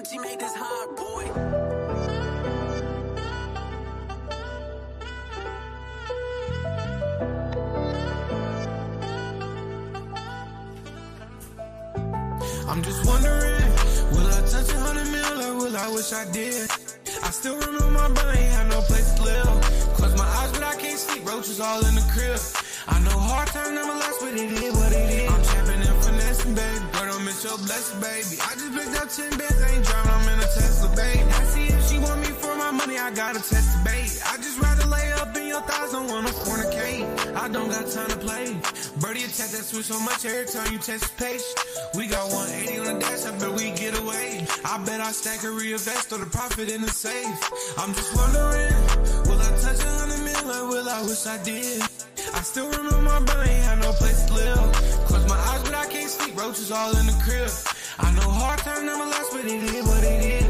She made this hard, boy. I'm just wondering, will I touch 100 mil or will I wish I did? I still remember my brain, had no place to live. Close my eyes but I can't sleep, roaches all in the crib. I know hard time never lasts, but it is what it is. I'm trapping and finessing, baby. Girl, don't miss your blessing, baby. I just picked up 10 bands, ain't driving, I'm in a Tesla, baby. I see if she want me for my money, I gotta test the bait. I just rather lay up in your thighs, don't wanna fornicate. I don't got time to play. Birdie attack that switch so much every time you test the page. We got 180 on the dash, I bet we get away. I bet I stack a reinvest or the profit in the safe. I'm just wondering, will I touch 100 mil or will I wish I did? I still remember my brain, had no place to live. Close my eyes but I can't sleep, roaches all in the crib. I know hard time never lasts, but it is what it is.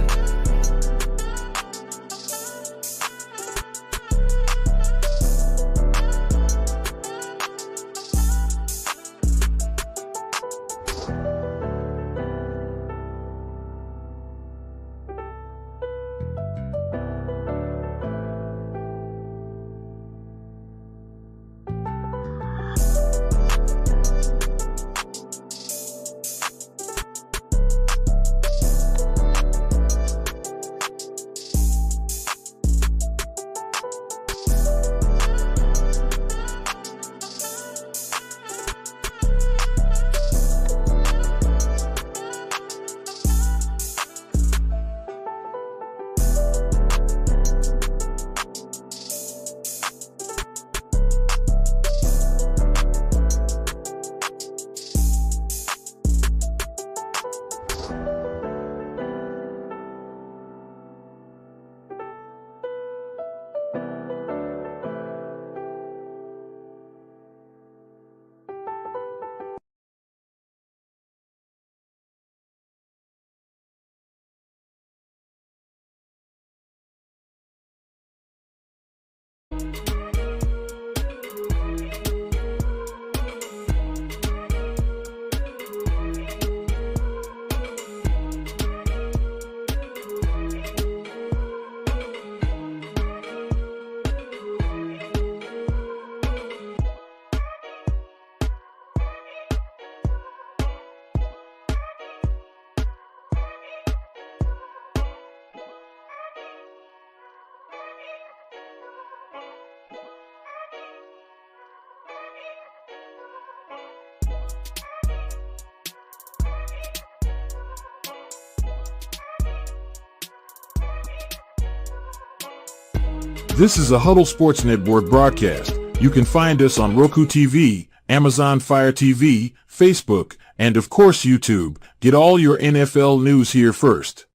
This is a Huddle Sports Network broadcast. You can find us on Roku TV, Amazon Fire TV, Facebook, and of course YouTube. Get all your NFL news here first.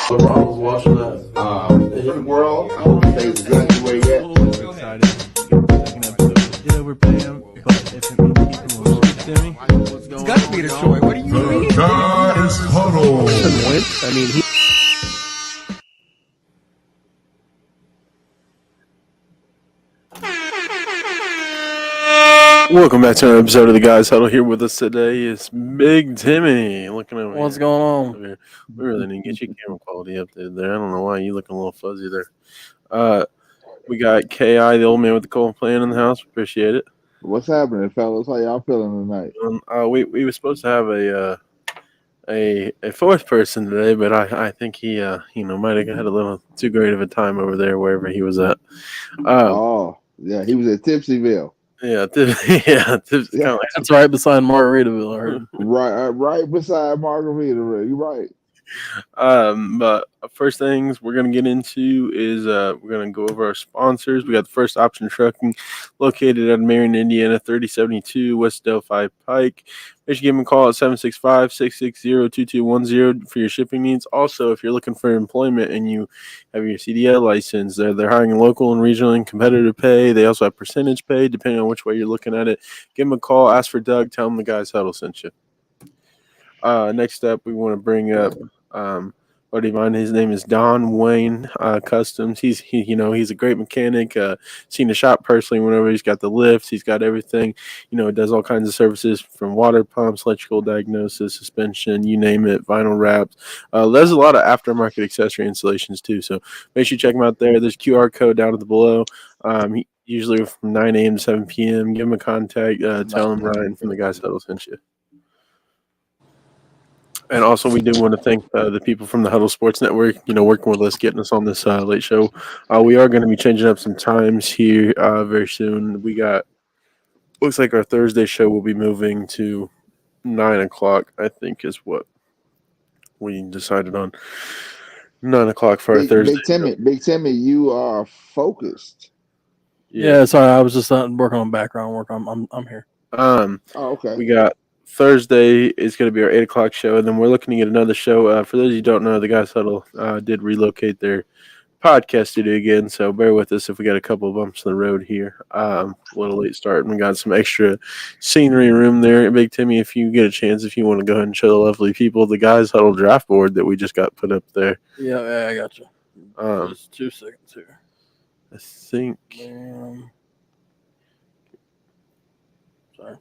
I was watching the world. I don't think it's exactly where yet. Excited. Second episode. Yeah, we're playing, but If it means keeping the Lord, Timmy. It's got to be Detroit. What do you mean? Guys Huddle. I mean, he. Welcome back to another episode of the Guys Huddle. Here with us today is Big Timmy. Looking over What's here. going on? Over here. We really need to get your camera quality up there. I don't know why you looking a little fuzzy there. We got Ki, the old man with the cold plan in the house. Appreciate it. What's happening, fellas? How y'all feeling tonight? We were supposed to have a fourth person today, but I think he might have had a little too great of a time over there wherever he was at. Yeah, he was at Tipsyville. Yeah, Tipsy. Yeah. That's right beside Margaritaville. I heard. Right beside Margaritaville. You're right. But first things we're gonna get into is we're gonna go over our sponsors. We got the First Option Trucking, located at Marion, Indiana, 3072 West Delphi Pike. Make sure you give them a call at 765-660-2210 for your shipping needs. Also, if you're looking for employment and you have your CDL license, they're hiring local and regional and competitive pay. They also have percentage pay, depending on which way you're looking at it. Give them a call. Ask for Doug. Tell them the Guys Huddle sent you. Next up, we want to bring up buddy of mine. His name is Don Wayne Customs. He's a great mechanic. Seen the shop personally whenever he's got the lifts. He's got everything. Does all kinds of services from water pumps, electrical diagnosis, suspension, you name it, vinyl wraps. There's a lot of aftermarket accessory installations too. So make sure you check him out there. There's QR code down at the below. Usually from 9 a.m. to 7 p.m. Give him a contact. Tell him Ryan from the Guys Huddle sent you. And also, we do want to thank the people from the Huddle Sports Network, working with us, getting us on this late show. We are going to be changing up some times here very soon. Looks like our Thursday show will be moving to 9 o'clock, I think is what we decided on. 9 o'clock for our Thursday. Big Timmy, you are focused. Yeah, sorry, I was just working on background work. I'm here. Okay. We got Thursday is going to be our 8 o'clock show, and then we're looking to get another show. For those of you who don't know, the Guys Huddle did relocate their podcast studio again, so bear with us if we got a couple of bumps in the road here. A little late start, and we got some extra scenery room there. Big Timmy, if you get a chance, if you want to go ahead and show the lovely people the Guys Huddle draft board that we just got put up there. Yeah, I got you. Just 2 seconds here. I think. Sorry.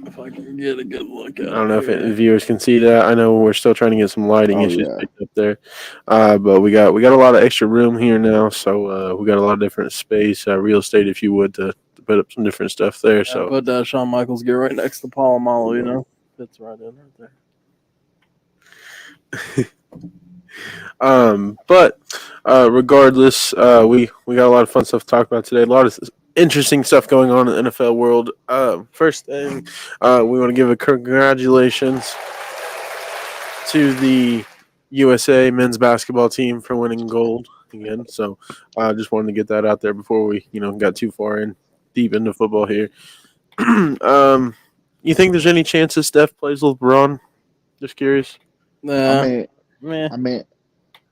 If I can get a good look at it. I don't know if viewers can see that. I know we're still trying to get some lighting issues picked up there. But we got a lot of extra room here now, so we got a lot of different space, real estate, if you would, to put up some different stuff there. So put Shawn Michaels gear right next to Paul Malo, fits right in right there. But regardless, we got a lot of fun stuff to talk about today. A lot of interesting stuff going on in the NFL world. First thing, we want to give a congratulations to the USA men's basketball team for winning gold again. So I just wanted to get that out there before we, got too far deep into football here. You think there's any chance that Steph plays with LeBron? Just curious. Nah. I mean,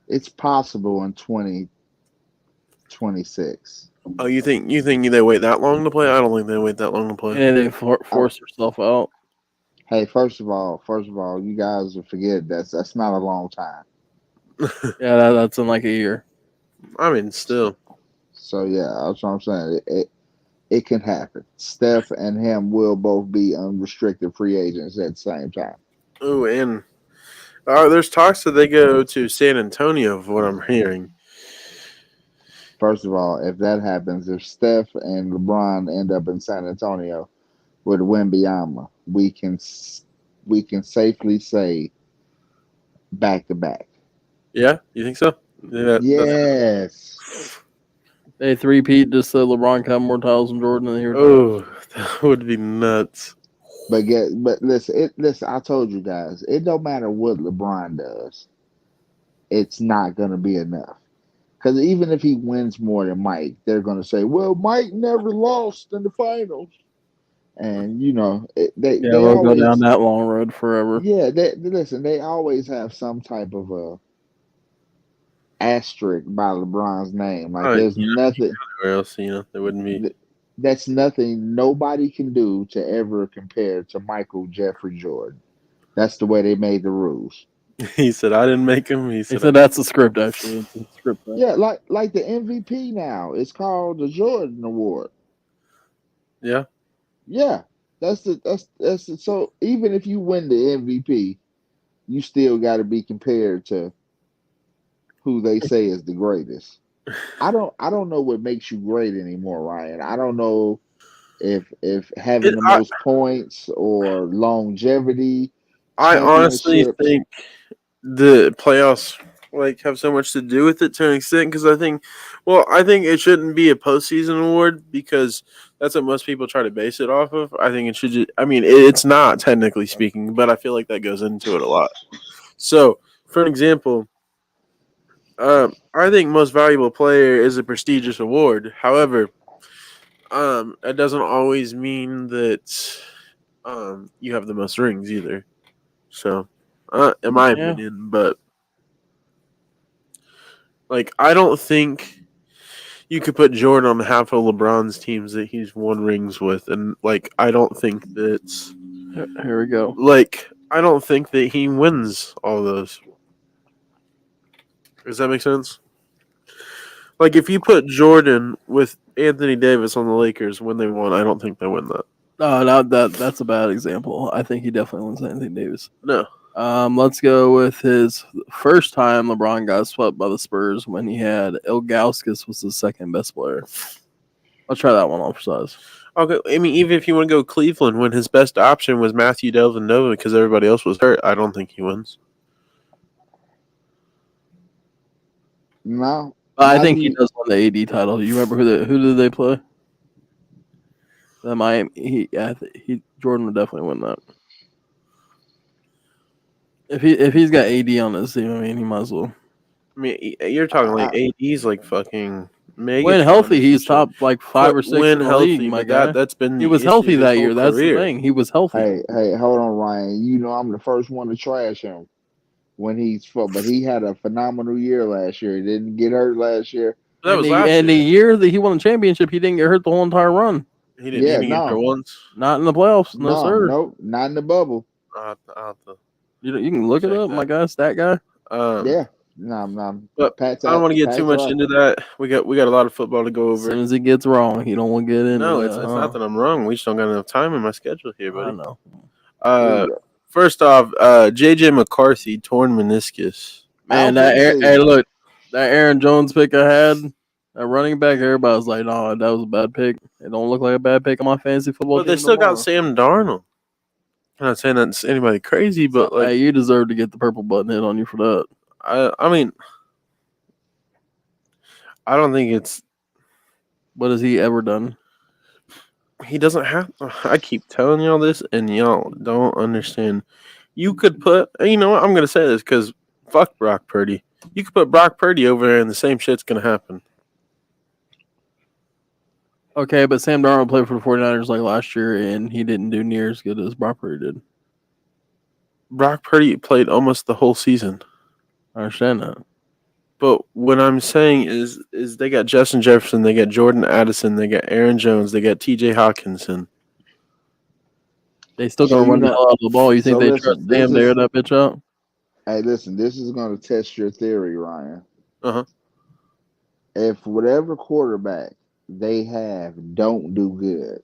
it's possible in 2026. Oh, you think they wait that long to play? I don't think they wait that long to play. Yeah, they force herself out. Hey, first of all, you guys will forget that's not a long time. Yeah, that's in like a year. I mean, still. So yeah, that's what I'm saying. It can happen. Steph and him will both be unrestricted free agents at the same time. Oh, and there's talks that they go to San Antonio, of what I'm hearing. First of all, if that happens, if Steph and LeBron end up in San Antonio with Wembanyama, we can safely say back to back. Yeah, you think so? Yes. They three-peat just so LeBron can have more titles than Jordan in the year. Oh, that would be nuts. But listen, I told you guys, it don't matter what LeBron does, it's not gonna be enough. Because even if he wins more than Mike, they're gonna say, "Well, Mike never lost in the finals," and they we'll always go down that long road forever. Yeah, they always have some type of a asterisk by LeBron's name. Like there's nothing else, there wouldn't be. That's nothing nobody can do to ever compare to Michael Jeffrey Jordan. That's the way they made the rules. He said, "I didn't make him." He They said, said that's a script, actually. It's a script. Right? Yeah, like the MVP now. It's called the Jordan Award. "Yeah." Yeah. So even if you win the MVP, you still gotta be compared to who they say is the greatest. I don't know what makes you great anymore, Ryan. I don't know if having It, the most points or longevity, I honestly championships. think the playoffs have so much to do with it to an extent because I think it shouldn't be a postseason award because that's what most people try to base it off of. I think it should. It's not technically speaking, but I feel like that goes into it a lot. So, for an example, I think most valuable player is a prestigious award. However, it doesn't always mean that you have the most rings either. So, in my Yeah. opinion, but I don't think you could put Jordan on half of LeBron's teams that he's won rings with, and I don't think that's Here we go. I don't think that he wins all those. Does that make sense? If you put Jordan with Anthony Davis on the Lakers when they won, I don't think they win that. No, that's a bad example. I think he definitely wins Anthony Davis. No. Let's go with his first time LeBron got swept by the Spurs when he had Ilgauskas was the second best player. Let's try that one on for size. Okay, even if you want to go Cleveland, when his best option was Matthew Dellavedova because everybody else was hurt, I don't think he wins. No. I think he does win the AD title. You remember who did they play? The Miami. Jordan would definitely win that. If he's got AD on his team, he might as well. You're talking AD's fucking mega. When healthy, he's top 5 or 6 in the healthy, league. My guy. guy. That's been He was healthy that year. That's the thing. He was healthy. Hey, hold on, Ryan. You know I'm the first one to trash him when but he had a phenomenal year last year. He didn't get hurt last year. That was last year. And the year that he won the championship, he didn't get hurt the whole entire run. He didn't even get hurt once. Not in the playoffs. No, sir. Nope, not in the bubble. You can look it up, my guy, stat guy. Yeah. No. But I don't want to get too much into that. We got a lot of football to go over. As soon as he gets wrong, he don't want to get in. No, it's not that I'm wrong. We just don't got enough time in my schedule here, buddy. I know. First off, JJ McCarthy torn meniscus. Man, that Aaron Jones pick I had, that running back, everybody was like, "No, that was a bad pick. It don't look like a bad pick on my fantasy football." But they still got Sam Darnold. I'm not saying that's anybody crazy, but hey, you deserve to get the purple button hit on you for that. I mean, I don't think it's. What has he ever done? He doesn't have. I keep telling y'all this, and y'all don't understand. You could put. You know what? I'm gonna say this because fuck Brock Purdy. You could put Brock Purdy over there, and the same shit's gonna happen. Okay, but Sam Darnold played for the 49ers last year, and he didn't do near as good as Brock Purdy did. Brock Purdy played almost the whole season. I understand that. But what I'm saying is they got Justin Jefferson, they got Jordan Addison, they got Aaron Jones, they got T.J. Hawkinson. They still gonna run the hell out of the ball. You think they trust Sam to air that bitch out? Hey, listen, this is gonna test your theory, Ryan. Uh-huh. If whatever quarterback they have don't do good,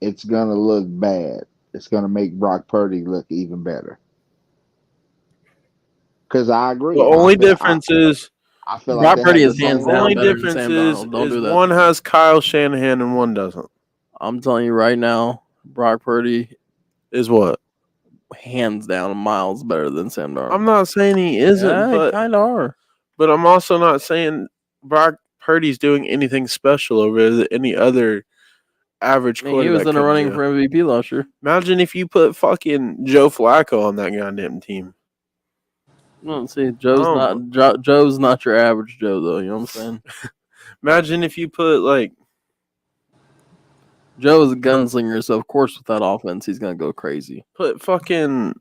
it's gonna look bad. It's gonna make Brock Purdy look even better. Because I agree. The only difference is I feel Brock like Purdy is hands the down only better difference than Sam Darnold. Don't do that. One has Kyle Shanahan and one doesn't. I'm telling you right now, Brock Purdy is what? Hands down, miles better than Sam Darnold. I'm not saying he isn't, but kind of are. But I'm also not saying Brock Purdy's doing anything special over any other average quarterback. He was in the running for MVP last year. Imagine if you put fucking Joe Flacco on that goddamn team. No, see, Joe's not your average Joe, though. You know what I'm saying? Imagine if you put Joe is a gunslinger, so of course with that offense he's gonna go crazy. Put fucking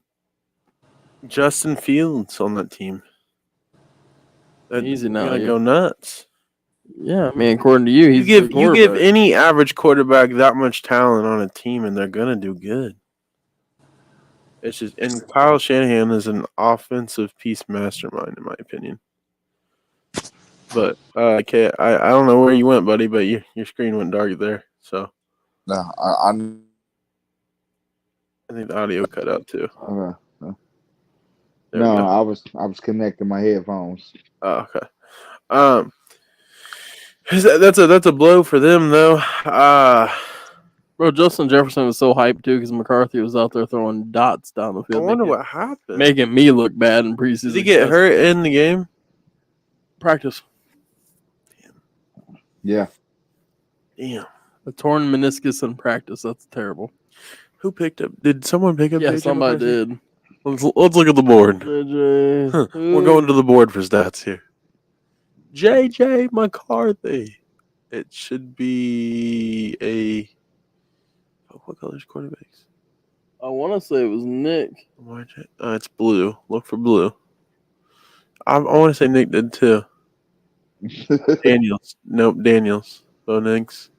Justin Fields on that team. Easy now. Go nuts. Yeah, I mean, according to you, You he's give the you give quarterback. any average quarterback that much talent on a team, and they're gonna do good. It's just, and Kyle Shanahan is an offensive piece mastermind, in my opinion. But okay, I don't know where you went, buddy, but your screen went dark there, so No, I think the audio cut out too. no, There we go. I was connecting my headphones. Oh, okay. That's a blow for them though. Bro, Justin Jefferson was so hyped too because McCarthy was out there throwing dots down the I field. wonder what happened. Making me look bad in preseason. Did he get hurt in the game? Practice. Yeah. Damn. A torn meniscus in practice. That's terrible. Who picked up? Did someone pick up? Yeah, JJ somebody McCarthy? did. Let's look at the board. JJ. We're going to the board for stats here. JJ McCarthy. It should be a. What color's quarterbacks? I want to say it was Nick. It's blue. Look for blue. I want to say Nick did too. Daniels. Nope, Daniels. Bo Nix.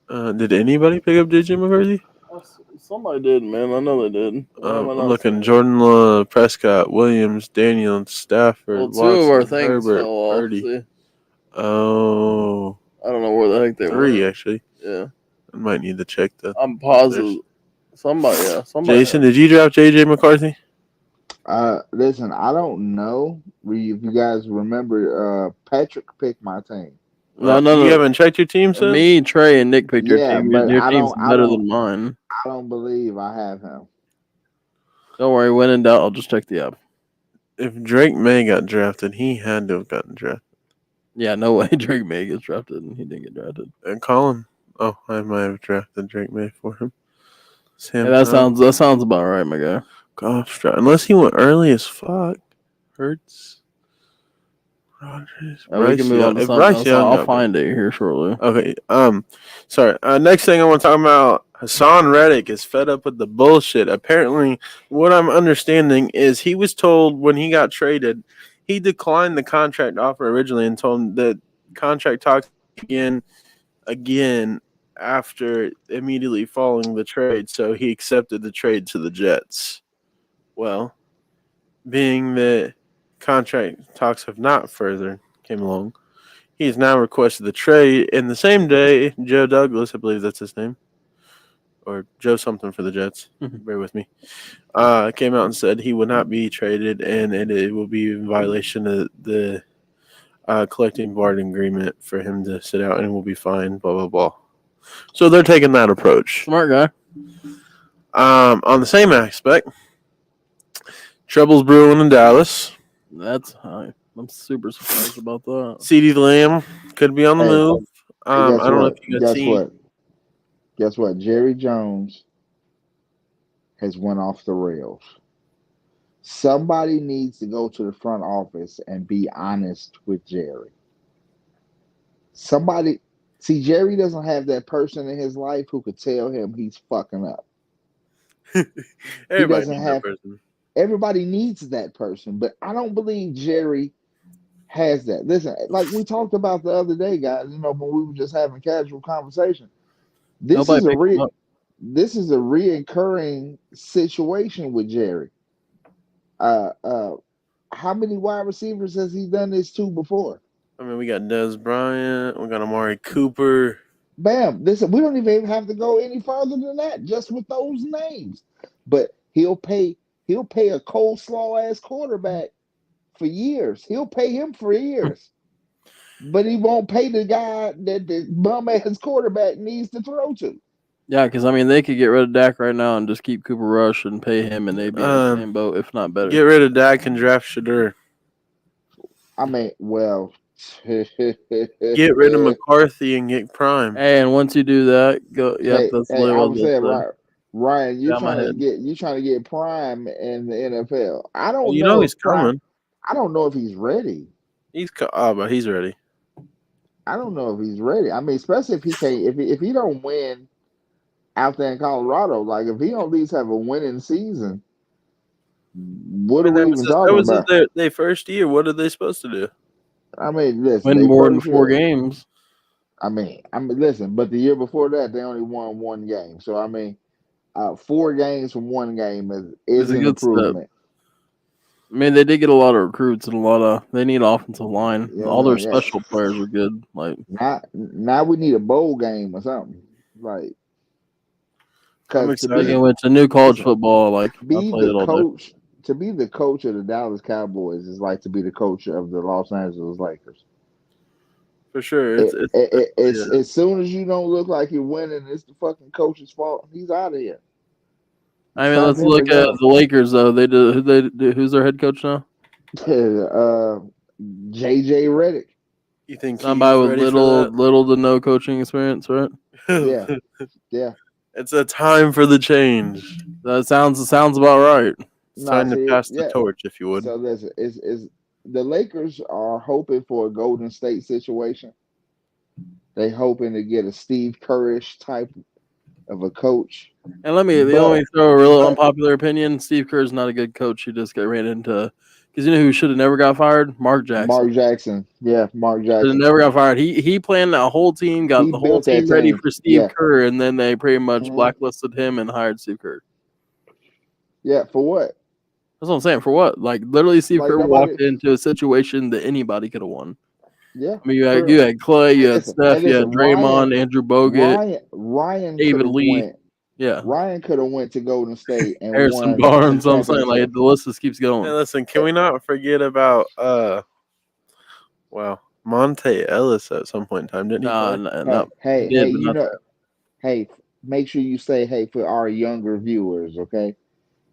Did anybody pick up JJ McCarthy? Somebody did, man. I know they did. I'm looking. Jordan Love, Prescott, Williams, Daniels, Stafford, Well, two Watson, of our things Herbert, fell off. Purdy. See? Oh. I don't know where the heck they were. 3, actually. Yeah. I might need to check that. I'm positive. Somebody. Jason, did you draft JJ McCarthy? Listen, I don't know if you guys remember. Patrick picked my team. No. You haven't checked your team since? Me, Trey, and Nick picked your team. but Your team's better than mine. I don't believe I have him. Don't worry. When in doubt, I'll just check the app. If Drake May got drafted, he had to have gotten drafted. Yeah, no way Drake May gets drafted, and he didn't get drafted. And Colin. Oh, I might have drafted Drake May for him. Yeah, that sounds about right, my guy. Gosh, unless he went early as fuck. Hurts. Rodgers. We can move on to something else. I'll find it here shortly. Okay. Sorry. Next thing I want to talk about, Hassan Reddick is fed up with the bullshit. Apparently, what I'm understanding is he was told when he got traded, he declined the contract offer originally and told him that contract talks again after immediately following the trade. So he accepted the trade to the Jets. Well, being that contract talks have not further came along, he's now requested the trade. And the same day, Joe Douglas, I believe that's his name, or Joe something for the Jets, bear with me, came out and said he would not be traded and it will be in violation of the collective bargaining agreement for him to sit out and will be fine, blah, blah, blah. So they're taking that approach. Smart guy. On the same aspect, trouble's brewing in Dallas. That's high. I'm super surprised about that. CeeDee Lamb could be on the move. I don't know if you got seen. Guess what? Jerry Jones has went off the rails. Somebody needs to go to the front office and be honest with Jerry. See, Jerry doesn't have that person in his life who could tell him he's fucking up. Everybody needs that person, but I don't believe Jerry has that. Listen, like we talked about the other day, guys, when we were just having casual conversation. This is a reoccurring situation with Jerry. How many wide receivers has he done this to before? I mean, we got Dez Bryant, we got Amari Cooper. Bam. Listen, we don't even have to go any farther than that, just with those names. But he'll pay a coleslaw ass quarterback for years. He'll pay him for years. But he won't pay the guy that the bum ass quarterback needs to throw to. Yeah, because they could get rid of Dak right now and just keep Cooper Rush and pay him, and they'd be in the same boat, if not better. Get rid of Dak and draft Shedeur. Get rid of McCarthy and get Prime. Hey, and once you do that, go. Yeah, that's I was saying, Ryan, you're trying to get Prime in the NFL. I don't know. He's coming. I don't know if he's ready. But he's ready. I don't know if he's ready. I mean, especially if he can't, if he don't win out there in Colorado, like if he don't at least have a winning season, what are we even talking about? That was their first year. What are they supposed to do? I mean, listen, Win they more than first 4 year. games. I mean, listen, but the year before that, they only won 1 game. So I mean, 4 games from 1 game is It's a an good step. improvement. I mean, they did get a lot of recruits and they need offensive line. You know All what I their mean? Yeah. special players are good. Like, Now we need a bowl game or something. Like, I'm because speaking excited. of which, a new college listen, football, like, I be played the it all day. coach to be the coach of the Dallas Cowboys is like to be the coach of the Los Angeles Lakers. For sure. It's as soon as you don't look like you're winning, it's the fucking coach's fault. He's out of here. I It's mean, time let's for him to look at go. the Lakers, though. Who's their head coach now? JJ Reddick. You think Somebody he's with ready for little to no coaching experience, right? that? Yeah. It's a time for the change. That sounds about right. It's time to pass the yeah. torch, if you would. So listen, is the Lakers are hoping for a Golden State situation. They hoping to get a Steve Kerrish type of a coach. And let me throw a real unpopular opinion. Steve Kerr is not a good coach. He just got ran into because you know who should have never got fired? Mark Jackson. Mark Jackson. Yeah, Mark Should have Jackson. never got fired. He planned that whole team, got He the whole built that team ready team. for Steve Yeah. Kerr, and then they pretty much Mhm. blacklisted him and hired Steve Kerr. Yeah, for what? That's what I'm saying. For what? Like literally, Steve Like Kerr nobody- walked into a situation that anybody could have won. Yeah. I mean, you had true. Clay, you had Listen, Steph, you had listen, Draymond, Andrew Bogut, Ryan David could have Lee. went. Yeah, Ryan could have went to Golden State and Harrison won Barnes. the I'm saying like championship. the list just keeps going. Hey, listen, can we not forget about Monte Ellis at some point in time, didn't he? No. Hey, He did, hey, but you not know, that. hey, make sure you say hey for our younger viewers, okay?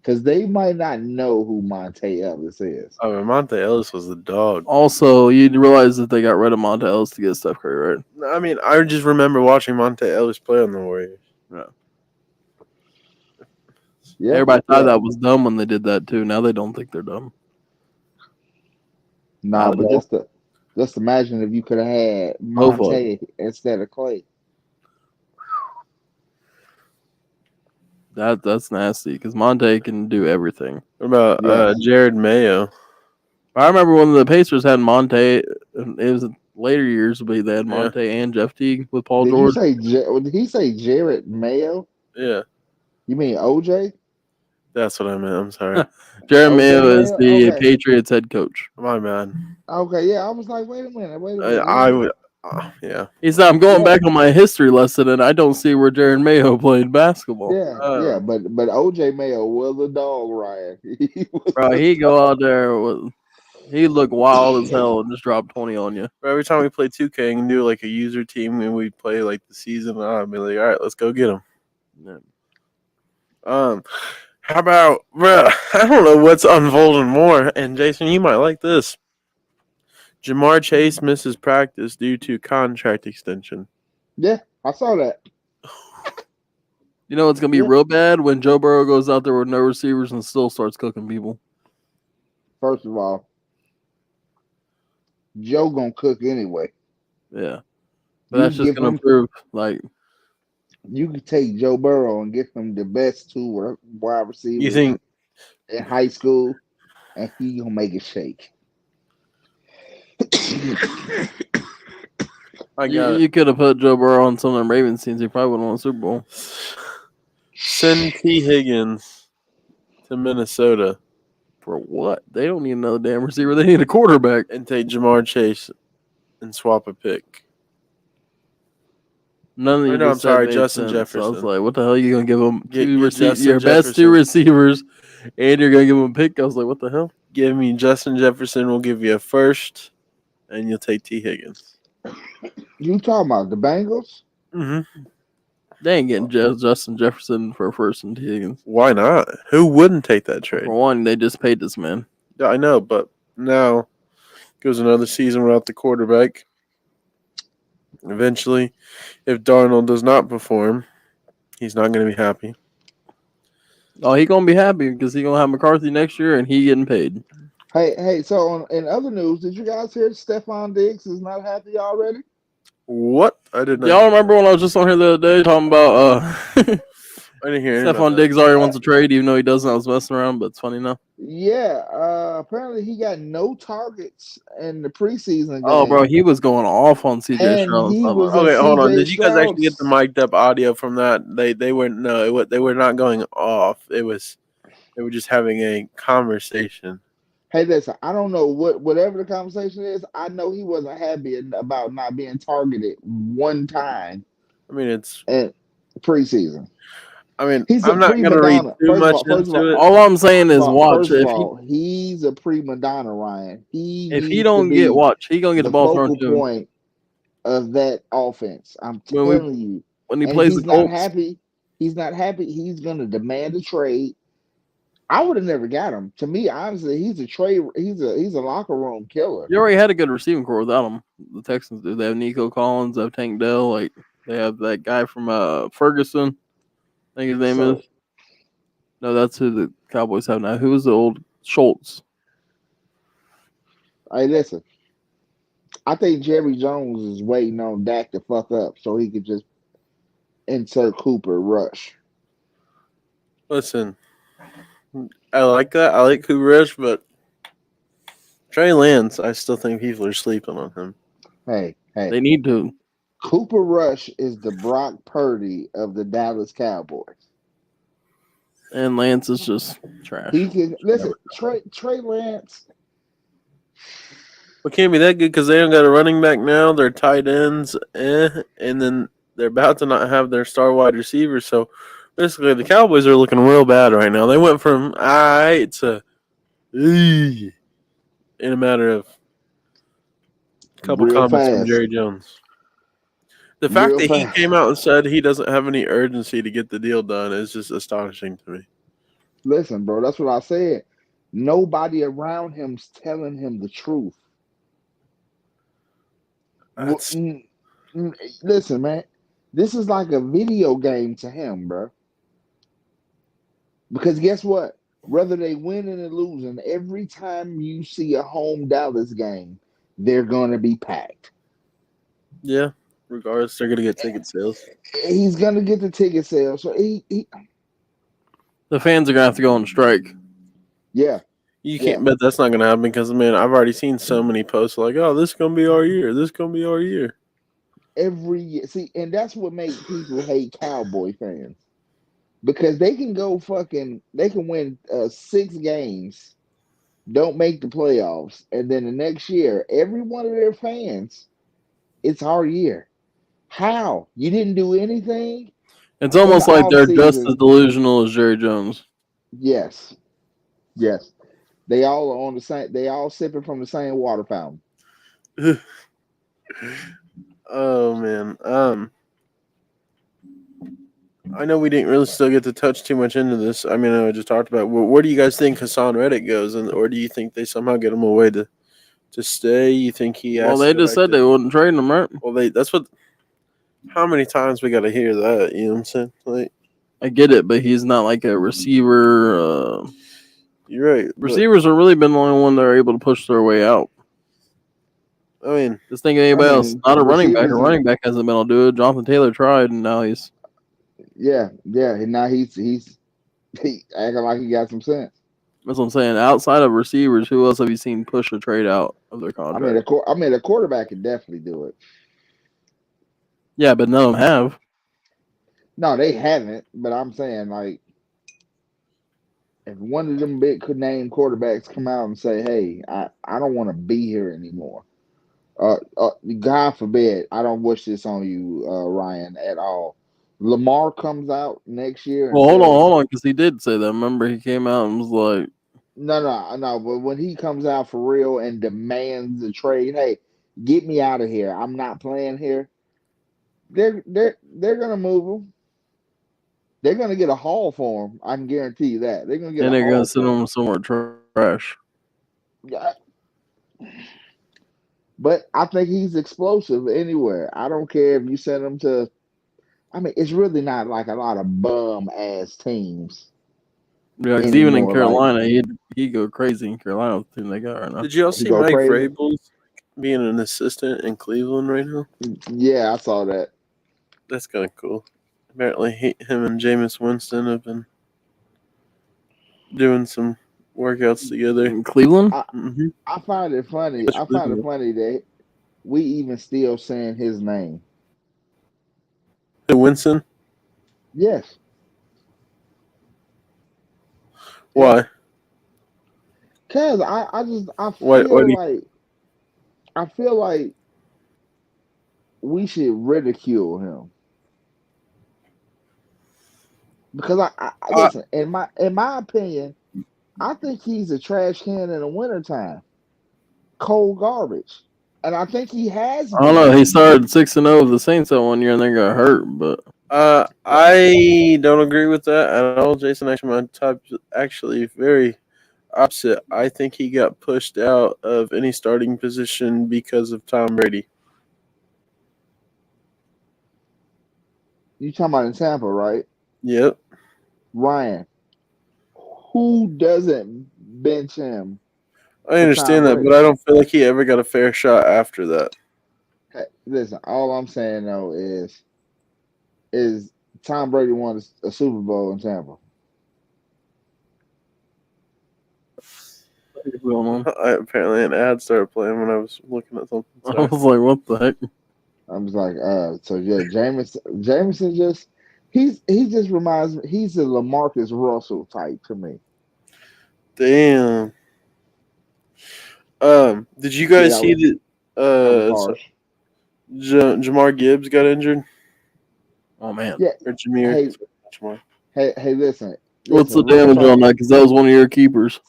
Because they might not know who Monte Ellis is. Oh, but Monte Ellis was the dog. Also, you realize that they got rid of Monte Ellis to get Steph Curry, right? I mean, I just remember watching Monte Ellis play on the Warriors. Yeah, Everybody thought that was dumb when they did that too. Now they don't think they're dumb. Nah, Not at but all. just imagine if you could have had Both of Monte instead of Clay. That's nasty because Monte can do everything. What about Yes. Jared Mayo? I remember when the Pacers had Monte. It was later years, but they had Monte and Jeff Teague with Paul George. Did he say Jared Mayo? Yeah, You mean OJ? that's what I meant. I'm sorry. Jared OJ Mayo is Mayo? the Okay. Patriots head coach. My bad. Okay, yeah. I was like, wait a minute. I would. Yeah. He said, "I'm going back on my history lesson, and I don't see where Jared Mayo played basketball." Yeah, but OJ Mayo was a dog, Ryan. Bro, he go out there with he look wild as hell and just drop 20 on you. Every time we play 2K and do like a user team and we play like the season, I'd be like, all right, let's go get him. Yeah. How about, bro? I don't know what's unfolding more. And Jason, you might like this. Jamar Chase misses practice due to contract extension. Yeah, I saw that. You know it's gonna be real bad when Joe Burrow goes out there with no receivers and still starts cooking people. First of all, Joe gonna cook anyway. Yeah, but that's just gonna prove like you can take Joe Burrow and get him the best 2 wide receivers You think in high school, and he gonna make it shake. You could have put Joe Burrow on some of them Ravens teams. He probably would have won a Super Bowl. Send T. Higgins to Minnesota. For what? They don't need another damn receiver. They need a quarterback. And take Jamar Chase and swap a pick. None of these. I'm sorry, made Justin sense. Jefferson. I was like, what the hell are you going to give them Justin your best 2 receivers, and you're going to give them a pick? I was like, what the hell? Give me Justin Jefferson. We'll give you a first, and you'll take T. Higgins. You talking about the Bengals? Mm-hmm. They ain't getting Justin Jefferson for a first and T. Higgins. Why not? Who wouldn't take that trade? For one, they just paid this man. Yeah, I know, but now goes another season without the quarterback. Eventually, if Darnold does not perform, he's not going to be happy. Oh, he going to be happy because he going to have McCarthy next year and he getting paid. Hey, so in other news, did you guys hear Stephon Diggs is not happy already? What? I did not. Y'all remember when I was just on here the other day talking about I didn't hear anything Stephon about that. Diggs already wants a trade, even though he doesn't. I was messing around, but it's funny now. Yeah, apparently he got no targets in the preseason game. Oh, bro, he was going off on CJ And Stroud. he was Okay, hold on. CJ Did you guys actually get the Stroud's- mic'd up audio from that? They were they were not going off. They were just having a conversation. Hey, listen, I don't know whatever the conversation is. I know he wasn't happy about not being targeted one time I mean, it's. in preseason. I mean, He's I'm a not prima gonna read donna. too much First of all, into it. All I'm saying is watch. First of If all, he's a prima donna, Ryan. if he don't get watch, he gonna get the ball thrown focal to him. point of that offense. I'm When telling you. When he And plays he's the not Colts, happy. He's not happy. He's gonna demand a trade. I would have never got him. To me, honestly, he's a trade. He's a locker room killer. you already had a good receiving core without him. The Texans do. They have Nico Collins, they have Tank Dell, like they have that guy from Ferguson. I think his name is. No, that's who the Cowboys have now. Who was the old Schultz? Hey, listen. I think Jerry Jones is waiting on Dak to fuck up so he could just insert Cooper Rush. Listen, I like that. I like Cooper Rush, but Trey Lance, I still think people are sleeping on him. Hey, They need to. Cooper Rush is the Brock Purdy of the Dallas Cowboys. And Lance is just trash. He can listen. Trey Lance. It can't be that good because they don't got a running back now. They're tight ends, and then they're about to not have their star wide receiver. So basically, the Cowboys are looking real bad right now. They went from to in a matter of a couple Real comments from fast. Jerry Jones. The fact Real that fast. he came out and said he doesn't have any urgency to get the deal done is just astonishing to me. Listen, bro, that's what I said. Nobody around him's telling him the truth. That's, Listen, man, this is like a video game to him, bro. Because guess what? Whether they winning or losing, every time you see a home Dallas game, they're gonna be packed. yeah. Regardless, they're gonna get ticket sales. He's gonna get the ticket sales. So The fans are gonna have to go on strike. yeah. You can't bet that's not going to happen because, man, I've already seen so many posts like, oh, this is going to be our year. This is going to be our year. Every year. See, and that's what makes people hate Cowboy fans. Because they can they can win 6 games, don't make the playoffs, and then the next year, every one of their fans, it's our year. How? You didn't do anything? It's almost In the like they're just offseason. as delusional as Jerry Jones. Yes. Yes. They all are on the same. They all sipping from the same water fountain. Oh man, I know we didn't really still get to touch too much into this. I mean, I just talked about where do you guys think Hassan Reddick goes, or do you think they somehow get him away to stay? You think he has? Well, they just said they wouldn't trade him, right? Well, that's what. How many times we got to hear that? You know what I'm saying? Like, I get it, but he's not like a receiver. You're right. Receivers have really been the only one that are able to push their way out. I mean, just think of anybody else. Not a running back. A running back hasn't been able to do it. Jonathan Taylor tried, and now he's. Yeah. And now he's acting like he got some sense. That's what I'm saying. Outside of receivers, who else have you seen push a trade out of their contract? I mean, a quarterback can definitely do it. Yeah, but none of them have. No, they haven't. But I'm saying, like, if one of them big name quarterbacks come out and say, "Hey, I don't want to be here anymore," God forbid, I don't wish this on you, Ryan, at all. Lamar comes out next year. Well, hold on, because he did say that. Remember, he came out and was like, "No." But when he comes out for real and demands a trade, hey, get me out of here. I'm not playing here. They're gonna move him. They're gonna get a haul for him. I can guarantee you that. They're gonna get. And they're gonna send him somewhere trash. Yeah. But I think he's explosive anywhere. I don't care if you send him to. I mean, it's really not like a lot of bum ass teams. Yeah, because even in Carolina, he'd go crazy in Carolina with the team they got right now. Did you all see Mike Vrabel's being an assistant in Cleveland right now? Yeah, I saw that. That's kind of cool. Apparently, him and Jameis Winston have been doing some workouts together. In Cleveland? I Mm-hmm. I find it funny. I find it funny that we even still saying his name. Winston? Yes. Yeah. Why? Cause I just Why do you, I feel like we should ridicule him because listen, in my opinion, I think he's a trash can in the wintertime, cold garbage, and I think he has I don't know. been. He started 6-0 with the Saints that one year and then got hurt, but I don't agree with that at all. Jason, actually, my type actually very opposite. I think he got pushed out of any starting position because of Tom Brady. You talking about in Tampa, right? Yep. Ryan, who doesn't bench him I for Tom understand that, but Brady? I don't feel like he ever got a fair shot after that. Hey, listen, all I'm saying though is Tom Brady won a Super Bowl in Tampa. Apparently an ad started playing when I was looking at something. I Sorry. was like, what the heck? I was like, so yeah, Jameson just he just reminds me he's a LaMarcus Russell type to me. Damn. Did you Yeah, guys see that? that was So harsh. Jamar Gibbs got injured, Oh, man. Yeah, or Jameer? hey, Jamar. listen, What's the real damage talk. on that? Because that was one of your keepers.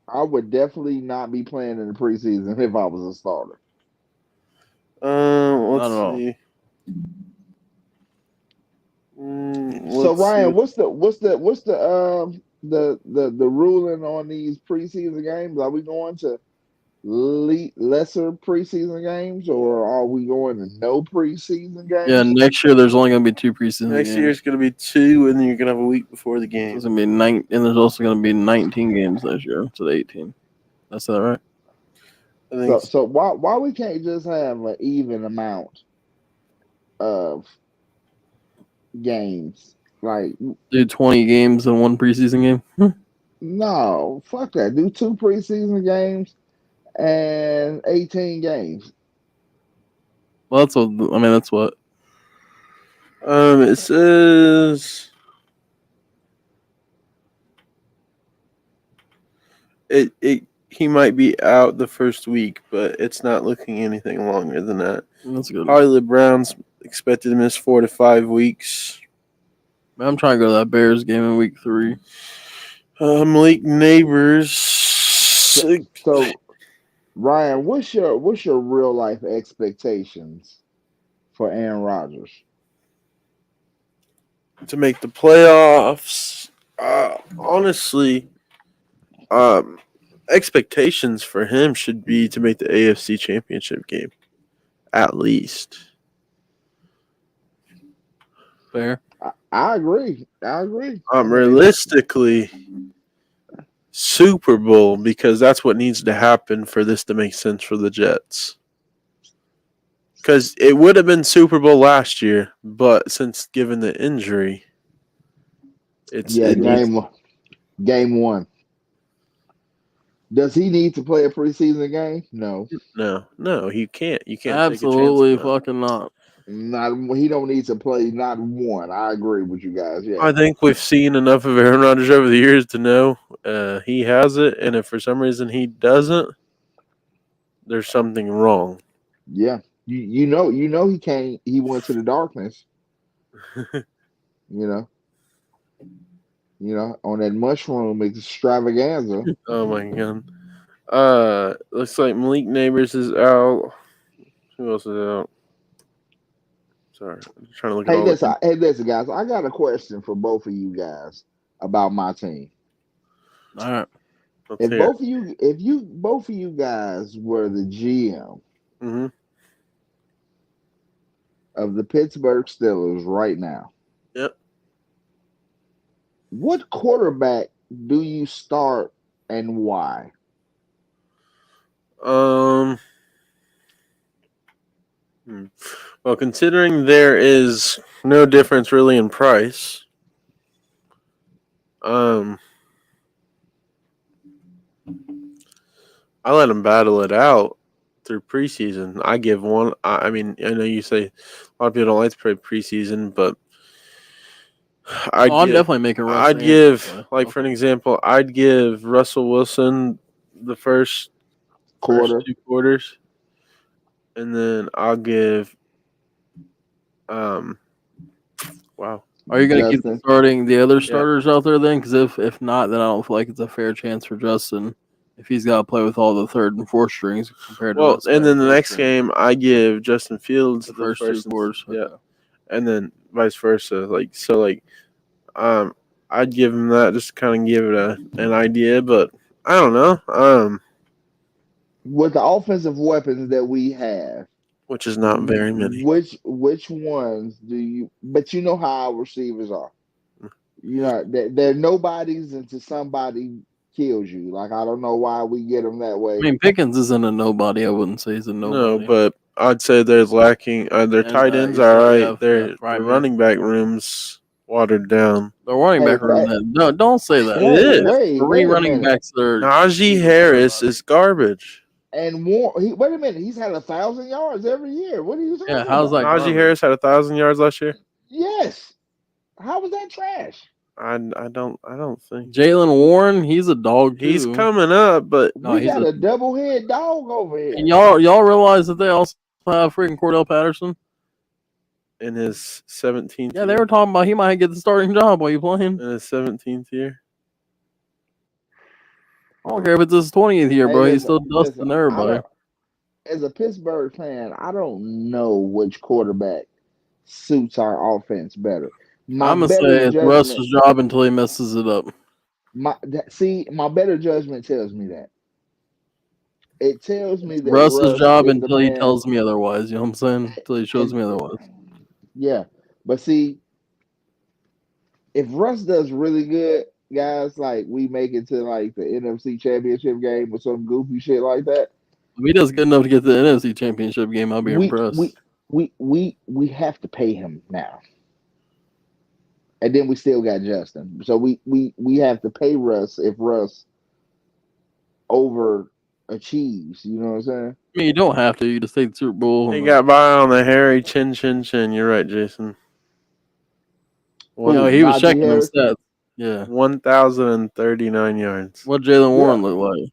I would definitely not be playing in the preseason if I was a starter. Not Let's at all. see. So Let's see. Ryan, what's the ruling on these preseason games? Are we going to lesser preseason games, or are we going to no preseason Yeah, games? next year there's only going to be 2 preseason Next games. year it's going to be 2, and then you're going to have a week before the game. There's going to be 9, and there's also going to be 19 games this year instead of 18. That's that right? I think So why we can't just have an even amount of games? Like Do 20 games in one preseason game? no, fuck that. Do 2 preseason games and 18 games. Well, that's what I mean. That's what. it says it he might be out the first week, but it's not looking anything longer than that. That's good. Hollywood Brown's expected to miss 4 to 5 weeks. I'm trying to go to that Bears game in week 3. Malik Neighbors. So Ryan, what's your real life expectations for Aaron Rodgers? To make the playoffs. Honestly, expectations for him should be to make the AFC Championship game, at least. Fair. I agree. I agree. Realistically, Super Bowl, because that's what needs to happen for this to make sense for the Jets. Because it would have been Super Bowl last year, but since given the injury, game 1. Does he need to play a preseason game? No. No, you can't. You can't Absolutely take a chance. fucking not. He don't need to play not one. I agree with you guys. Yeah. I think we've seen enough of Aaron Rodgers over the years to know he has it, and if for some reason he doesn't, there's something wrong. Yeah. You know he can't. He went to the darkness. you know, on that mushroom extravaganza. Oh my god. Looks like Malik Neighbors is out. Who else is out? Sorry, I'm trying to look at all Listen, guys. I got a question for both of you guys about my team. All right. If both of you guys were the GM of the Pittsburgh Steelers right now, yep. What quarterback do you start and why? Well, considering there is no difference really in price. I let them battle it out through preseason. I give one. I mean, I know you say a lot of people don't like to play preseason, but I'm definitely making Russ. I'd give, like for an example, I'd give Russell Wilson the first Quarter. 2 quarters, and then I'll give. Wow. Are you going to keep Justin. starting the other starters out there then? Because if not, then I don't feel like it's a fair chance for Justin if he's got to play with all the third and fourth strings compared to. Well, and then the next game, I give Justin Fields the first 2 quarters. Yeah, and then vice versa. I'd give him that just to kind of give it an idea, but I don't know. With the offensive weapons that we have, which is not very many. Which ones do you? But you know how our receivers are. You know they're nobodies until somebody kills you. Like I don't know why we get them that way. I mean, Pickens isn't a nobody. I wouldn't say he's a nobody. No, but I'd say they're lacking. Their tight ends are right. Their running back room's watered down. The running back room. No, don't say that. It is. Three running backs are. Najee Harris is garbage. And more. Wait a minute. He's had 1,000 yards every year. What are you talking about? How's that? Najee Harris had 1,000 yards last year. Yes. How was that trash? I don't think Jalen Warren. He's a dog too. He's coming up, but we got a double head dog over here. And y'all realize that they also have freaking Cordell Patterson in his 17th. Yeah, they were talking about he might get the starting job while you playing in his 17th year. I don't care if it's his 20th year, bro. He's still dusting everybody. As a Pittsburgh fan, I don't know which quarterback suits our offense better. I'm gonna say it's Russ's job until he messes it up. My better judgment tells me that. It tells me that Russ's job until he tells me otherwise. You know what I'm saying? Until he shows me otherwise. Yeah, but see, if Russ does really good, guys, like we make it to like the NFC Championship game with some goofy shit like that. If he does good enough to get to the NFC Championship game, I'll be impressed. We have to pay him now. And then we still got Justin. So we have to pay Russ if Russ overachieves. You know what I'm saying? I mean, you don't have to. You just take the Super Bowl. He got by on the hairy chin. You're right, Jason. Well, he was checking his stats. Yeah. 1,039 yards. What Jalen Warren look like?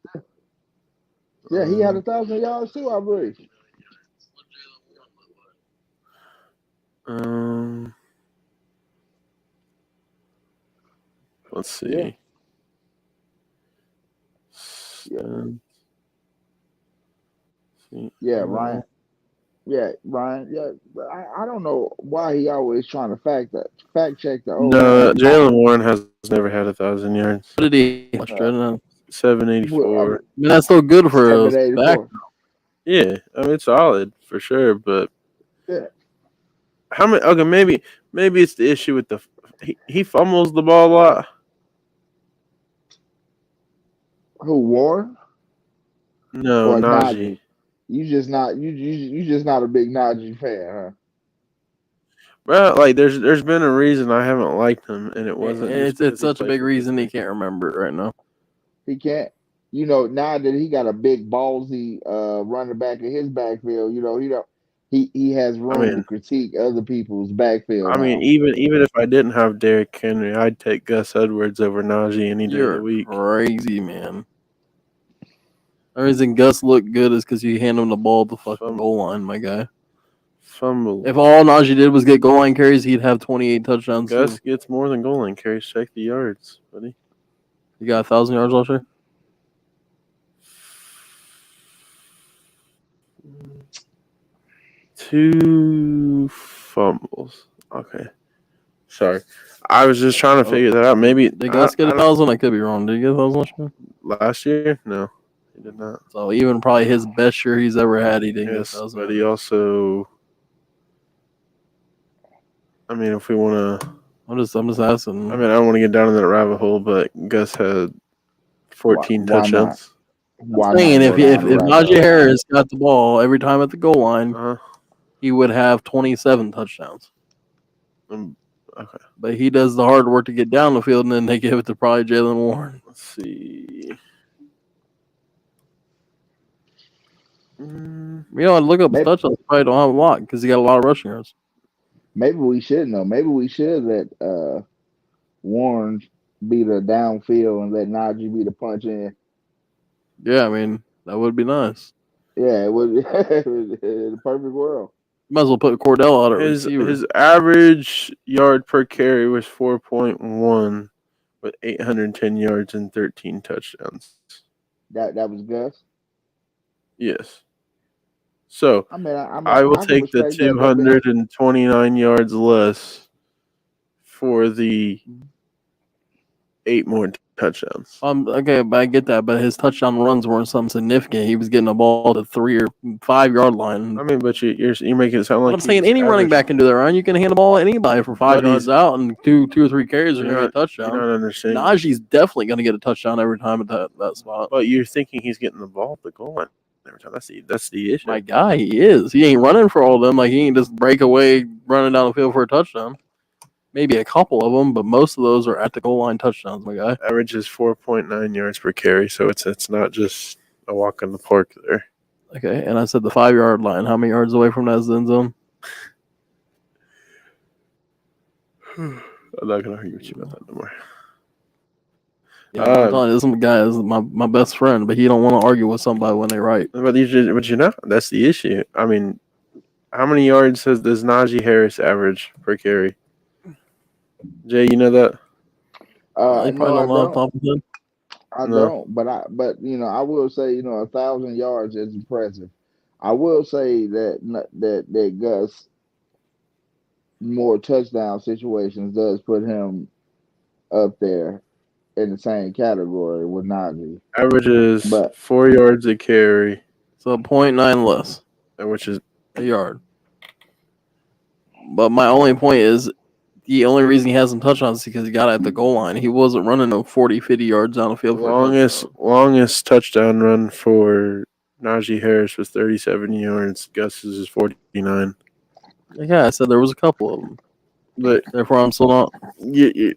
Yeah, he had 1,000 yards too, I believe. Let's see. Yeah, Ryan. Yeah, Ryan. Yeah, I don't know why he always trying to fact check the old. No, Jalen Warren has never had 1,000 yards. What did he? 784. I mean, that's still good for a back. Yeah, I mean it's solid for sure, but yeah. How many? Okay, maybe it's the issue with he fumbles the ball a lot. Who, Warren? No, Najee. You just not a big Najee fan, huh? Well, like there's been a reason I haven't liked him, and it wasn't. It's such a big reason he can't remember it right now. He can't. You know, now that he got a big ballsy running back in his backfield, he has room to critique other people's backfield. I mean, even if I didn't have Derrick Henry, I'd take Gus Edwards over Najee any day of the week. Crazy, man. The reason Gus looked good is because you hand him the ball at the fucking goal line, my guy. Fumble. If all Najee did was get goal line carries, he'd have 28 touchdowns. Gus gets more than goal line carries. Check the yards, buddy. You got 1,000 yards last year? Two fumbles. Okay. Sorry. I was just trying to figure that out. Maybe did Gus get 1,000? I could be wrong. Did he get 1,000 last year? Last year? No, he did not. So even probably his best year he's ever had, he didn't get 1,000. But he also, I mean, if we want to, I'm just asking. I mean, I don't want to get down in that rabbit hole, but Gus had 14 touchdowns. I'm saying if Najee Harris got the ball every time at the goal line, he would have 27 touchdowns. Okay. But he does the hard work to get down the field, and then they give it to probably Jalen Warren. Let's see. Look up his Maybe, touchdowns. Probably don't have a lot because he got a lot of rushing yards. maybe we should know. Maybe we should let Warren be the downfield and let Najee be the punch in. Yeah, I mean, that would be nice. Yeah, it would in the perfect world. Might as well put Cordell out at His receiver. average yard per carry was 4.1 with 810 yards and 13 touchdowns. That was Gus. Yes. So I mean, I will can take the respect that, but 229 yards less for the 8 more touchdowns. Okay, but I get that. But his touchdown runs weren't something significant. He was getting the ball to 3 or 5 yard line. I mean, but you're making it sound like I'm saying any running back can do that, Ryan. You can hand the ball to anybody for 5 yards out, and two or three carries are going to get a touchdown. You're not understanding. Najee's definitely going to get a touchdown every time at that spot. But you're thinking he's getting the ball at the goal line every time. That's the issue. My guy, he is. He ain't running for all of them. Like, he ain't just break away running down the field for a touchdown. Maybe a couple of them, but most of those are at the goal line touchdowns, my guy. Average is 4.9 yards per carry, so it's not just a walk in the park there. Okay, and I said the 5 yard line. How many yards away from that is the end zone? I'm not gonna argue with you about that no more. Yeah, I'm telling you, this guy is my best friend, but he don't want to argue with somebody when they right. But that's the issue. I mean, how many yards does Najee Harris average per carry? Jay, you know that? I no, don't. I don't. But I will say 1,000 yards is impressive. I will say that Gus more touchdown situations does put him up there in the same category with Najee. Average is 4 yards a carry. So 0.9 less. Which is a yard. But my only point is the only reason he hasn't touchdowns is because he got at the goal line. He wasn't running no 40, 50 yards down the field. Longest touchdown run for Najee Harris was 37 yards. Gus's is 49. Yeah, I said there was a couple of them. But therefore, I'm still not. You're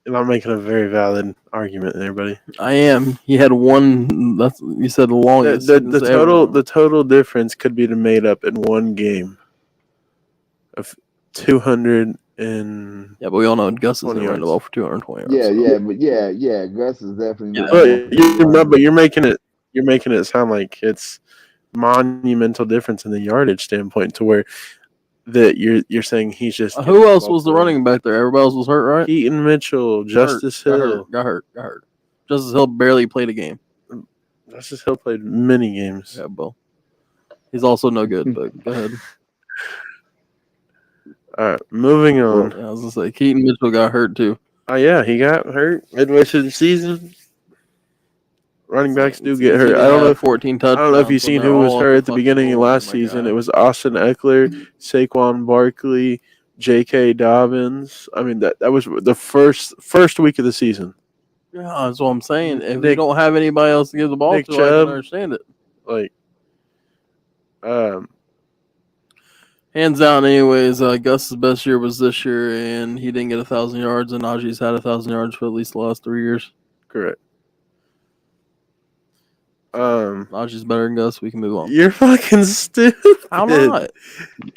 not making a very valid argument there, buddy. I am. He had one. You said the longest. The total difference could be made up in one game of 200 and but we all know Gus is running the ball for 220 yards. Yeah. Gus is definitely. But you're making it sound like it's monumental difference in the yardage standpoint to where that you're saying he's just. Who else was the running back there? Everybody else was hurt, right? Keaton Mitchell, Justice Hill. Got hurt. Justice Hill barely played a game. Justice Hill played many games. Yeah, Bill. He's also no good, but go ahead. All right, moving on. I was going to say, Keaton Mitchell got hurt too. Oh, yeah, he got hurt midway through the season. Running backs do get hurt. I don't know 14 touchdowns. I don't know if you've seen who was hurt at the beginning of last season. It was Austin Eckler, Saquon Barkley, J.K. Dobbins. I mean, that was the first week of the season. Yeah, that's what I'm saying. If they don't have anybody else to give the ball to, Chubb, I can understand it. Hands down, anyways, Gus's best year was this year, and he didn't get 1,000 yards, and Najee's had 1,000 yards for at least the last 3 years. Correct. Najee's better than Gus. We can move on. You're fucking stupid. How not?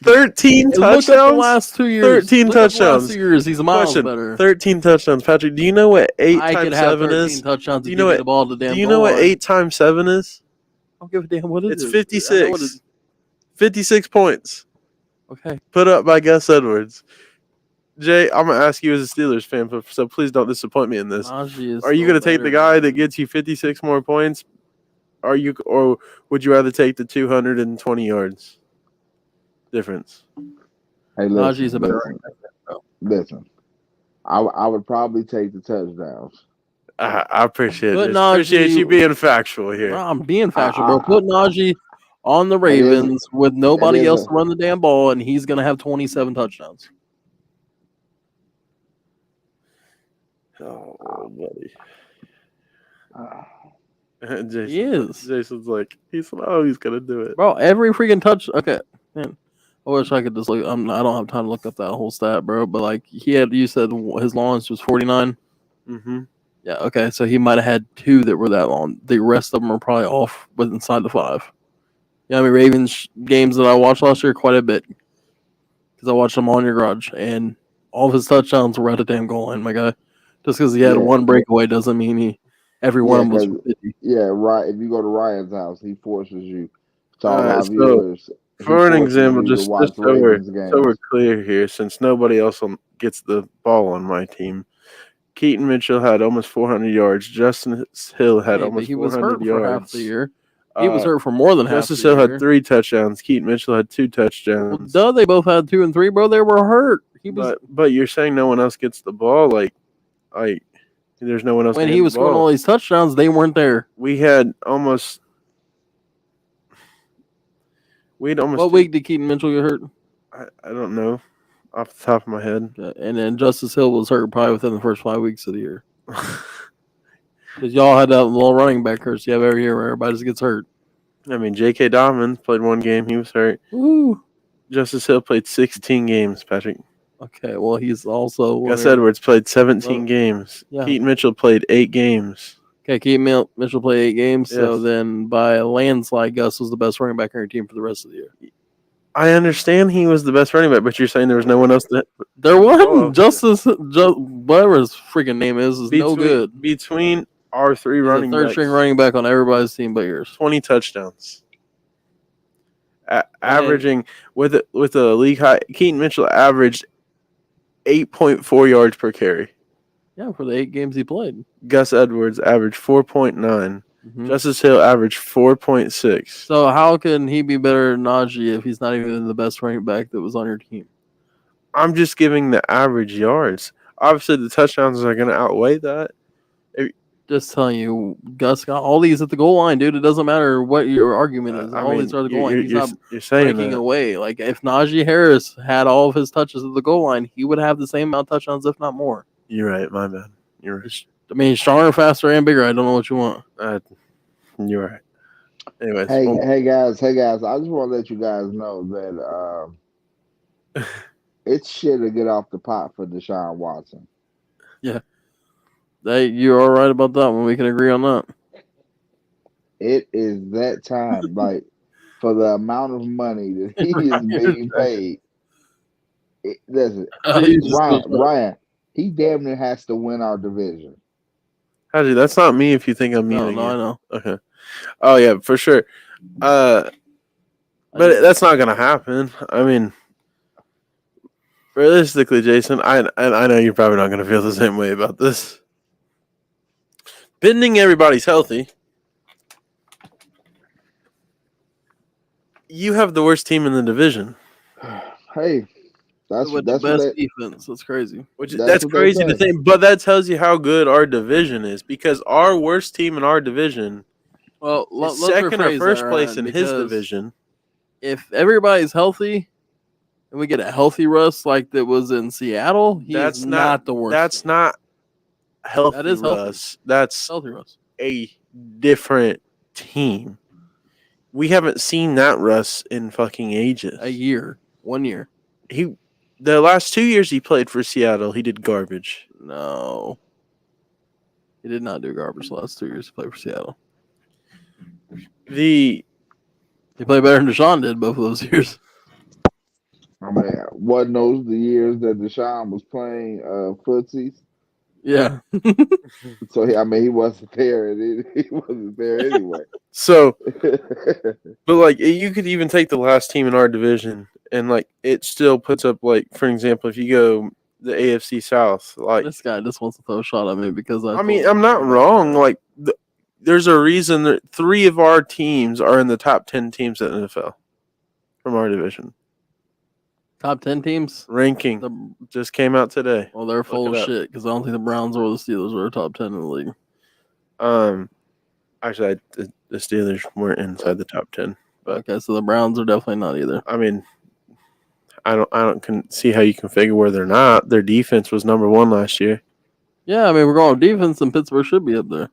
13 touchdowns. Look at the last 2 years. 13 touchdowns. The last 2 years, he's a mile better. 13 touchdowns, Patrick. Do you know what 8 I times could have 7 is? Touchdowns. Do you know what the ball to damn? Do you know what 8 times 7 is? I don't give a damn what it is. It's 56. 56 points. Okay. Put up by Gus Edwards. Jay, I'm going to ask you as a Steelers fan, so please don't disappoint me in this. Are you going to take the guy that gets you 56 more points? Or would you rather take the 220 yards difference? Hey, Najee's a better. Listen, I would probably take the touchdowns. I appreciate it. Appreciate you being factual here. Bro, I'm being factual, bro. Put Najee on the Ravens with nobody else to run the damn ball, and he's going to have 27 touchdowns. Oh, buddy. He is. Jason's like, he's going to do it. Bro, every freaking touch. Okay, man. I wish I could just look. I don't have time to look up that whole stat, bro. But like you said his launch was 49. Mm-hmm. Yeah. Okay. So he might have had 2 that were that long. The rest of them are probably off with inside the 5. Yeah. I mean Ravens games that I watched last year quite a bit because I watched them all in your garage, and all of his touchdowns were at the damn goal line, my guy. Just because he had one breakaway doesn't mean every one of them was from 50. Yeah, right. If you go to Ryan's house, he forces you. To all All right, our so viewers, he for an forces example, you to just watch so we're Ravens games. clear here, since nobody else gets the ball on my team, Keaton Mitchell had almost 400 yards. Justin Hill had Hey, but almost he was 400 hurt yards. for half the year. He was hurt for more than half the Justice Hill year. had 3 touchdowns. Keaton Mitchell had 2 touchdowns. Well, duh, they both had 2 and 3, bro. They were hurt. But you're saying no one else gets the ball, like there's no one else when getting he was the scoring ball. all these touchdowns. They weren't there. We had almost. What week did Keaton Mitchell get hurt? I don't know, off the top of my head. And then Justice Hill was hurt probably within the first 5 weeks of the year. Because y'all had that little running back curse you have every year where everybody just gets hurt. I mean, J.K. Dobbins played 1 game. He was hurt. Woo. Justice Hill played 16 games, Patrick. Okay, well, he's also... Gus Edwards played 17 games. Yeah. Keaton Mitchell played 8 games. Okay, Keaton Mitchell played 8 games, so Yes. then by a landslide, Gus was the best running back on your team for the rest of the year. I understand he was the best running back, but you're saying there was no one else that... There wasn't. Whatever his freaking name is no good. Between our 3 running backs, third-string running back on everybody's team but yours. 20 touchdowns. Averaging with a league high, Keaton Mitchell averaged 8.4 yards per carry. Yeah, for the 8 games he played. Gus Edwards averaged 4.9. Mm-hmm. Justice Hill averaged 4.6. So how can he be better than Najee if he's not even the best running back that was on your team? I'm just giving the average yards. Obviously, the touchdowns are going to outweigh that. Just telling you, Gus got all these at the goal line, dude. It doesn't matter what your argument is. All these are at the goal line. He's not you're saying breaking that. away. Like, if Najee Harris had all of his touches at the goal line, he would have the same amount of touchdowns, if not more. You're right. My bad. You're right. I mean, stronger, faster, and bigger. I don't know what you want. You're right. Anyways. Hey guys. I just want to let you guys know that it's shit to get off the pot for Deshaun Watson. Yeah. You're all right about that one. We can agree on that. It is that time. Like, for the amount of money that he is being paid. Listen, Ryan, he damn near has to win our division. Howdy, that's not me if you think I'm meaning No, it. I know. Okay. Oh, yeah, for sure. But that's not going to happen. I mean, realistically, Jason, I know you're probably not going to feel the same way about this. Pending everybody's healthy, you have the worst team in the division. Hey, that's the best defense. That's crazy. That's crazy to think, but that tells you how good our division is, because our worst team in our division is second or first place in his division. If everybody's healthy and we get a healthy Russ like that was in Seattle, he's not the worst. That's not healthy. That is healthy. Russ. That's healthy Russ. A different team. We haven't seen that Russ in fucking ages. 1 year. The last 2 years he played for Seattle, he did garbage. No. He did not do garbage the last 2 years he played for Seattle. He played better than Deshaun did both of those years. I mean, what knows the years that Deshaun was playing footsies? Yeah. So I mean, he wasn't there. He wasn't there anyway. So, but like, you could even take the last team in our division, and like, it still puts up, like, for example, if you go the AFC South, like, this guy just wants to throw a shot at me because I mean, I'm not wrong. Like, there's a reason that 3 of our teams are in the top 10 teams at NFL from our division. Top 10 teams? Ranking just came out today. Well, they're full of shit because I don't think the Browns or the Steelers were top 10 in the league. Actually, the Steelers weren't inside the top 10. But okay, so the Browns are definitely not either. I mean, I don't see how you can figure where they're not. Their defense was number 1 last year. Yeah, I mean, we're going with defense, and Pittsburgh should be up there.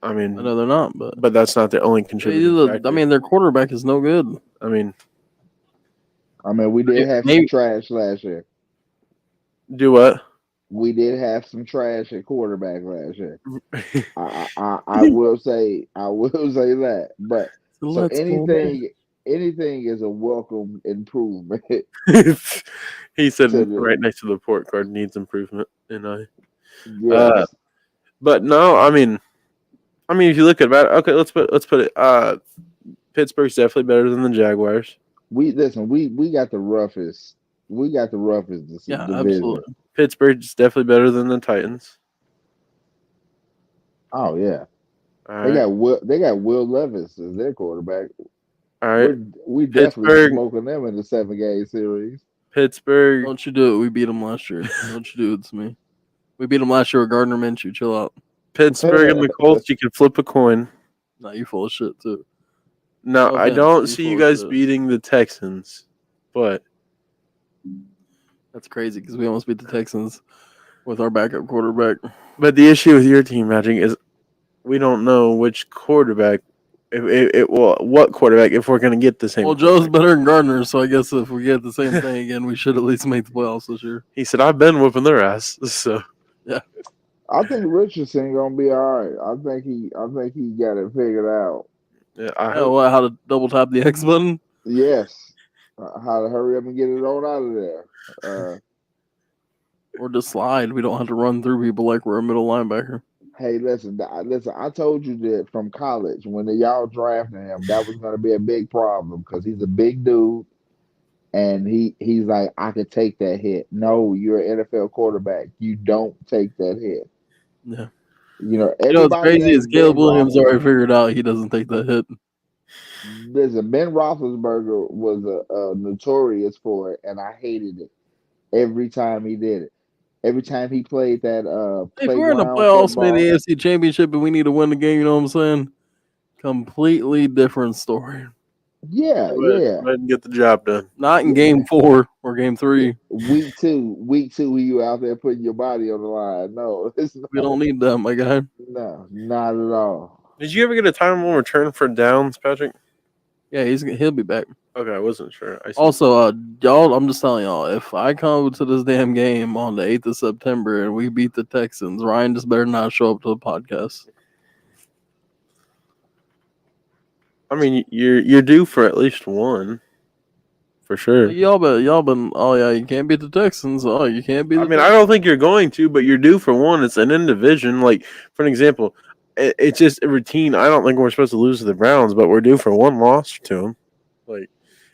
I mean, I know they're not, but that's not the only contributor. I mean, their quarterback is no good. I mean, I mean, we did have some Maybe trash last year. Do what? We did have some trash at quarterback last year. I will say that. But so let's go, man. anything is a welcome improvement to He said the right next to the report card needs improvement, and yes. but no, I mean, if you look at it, okay, let's put it. Pittsburgh's definitely better than the Jaguars. We got the roughest Yeah, division. absolutely. Pittsburgh's definitely better than the Titans. Oh yeah. All They right, got Will Levis as their quarterback. all right. We definitely Pittsburgh, smoking them in the 7-game series. Pittsburgh, Don't you do it. We beat them last year. Don't you do it to me. We beat them last year with Gardner Minshew. Chill out. Pittsburgh, and the Colts. You can flip a coin. Nah, you full of shit too. No, No I offense, don't you see you full of guys shit. beating the Texans, but That's crazy because we almost beat the Texans with our backup quarterback. the issue with your team matching is we don't know which quarterback. What quarterback? If we're going to get the same. Well, Joe's better than Gardner, so I guess if we get the same thing again, we should at least make the playoffs this year. He said, "I've been whooping their ass." So I think Richardson gonna be all right. I think he got it figured out. yeah, I Yeah, hope. what, how to double tap the X button? Yes. How to hurry up and get it on out of there. Or just slide. We don't have to run through people like we're a middle linebacker. Hey, listen. I told you that from college when y'all drafted him, that was going to be a big problem because he's a big dude, and he's like, I could take that hit. No, you're an NFL quarterback. You don't take that hit. Yeah. You know, You know what's everybody crazy is named Caleb Ben Williams already Roethlisberger. figured out he doesn't take that hit. Listen, Ben Roethlisberger was a notorious for it, and I hated it every time he did it. Every time he played that If we're in the playground playoffs, maybe football. the AFC Championship, and we need to win the game, you know what I'm saying? Completely different story. Yeah, Go yeah. ahead and get the job done. Not in game 4 or game 3. Week two, you out there putting your body on the line. No, it's not. We don't need that, my guy. No, not at all. Did you ever get a timeable return for downs, Patrick? Yeah, he'll be back. Okay, I wasn't sure. I see. Also, y'all, I'm just telling y'all, if I come to this damn game on the 8th of September and we beat the Texans, Ryan just better not show up to the podcast. I mean, you're due for at least one, for sure. Y'all been. Oh yeah, you can't beat the Texans. Oh, you can't beat. I mean, I don't think you're going to, but you're due for one. It's an in division. Like, for an example, it's just a routine. I don't think we're supposed to lose to the Browns, but we're due for one loss to them. Like,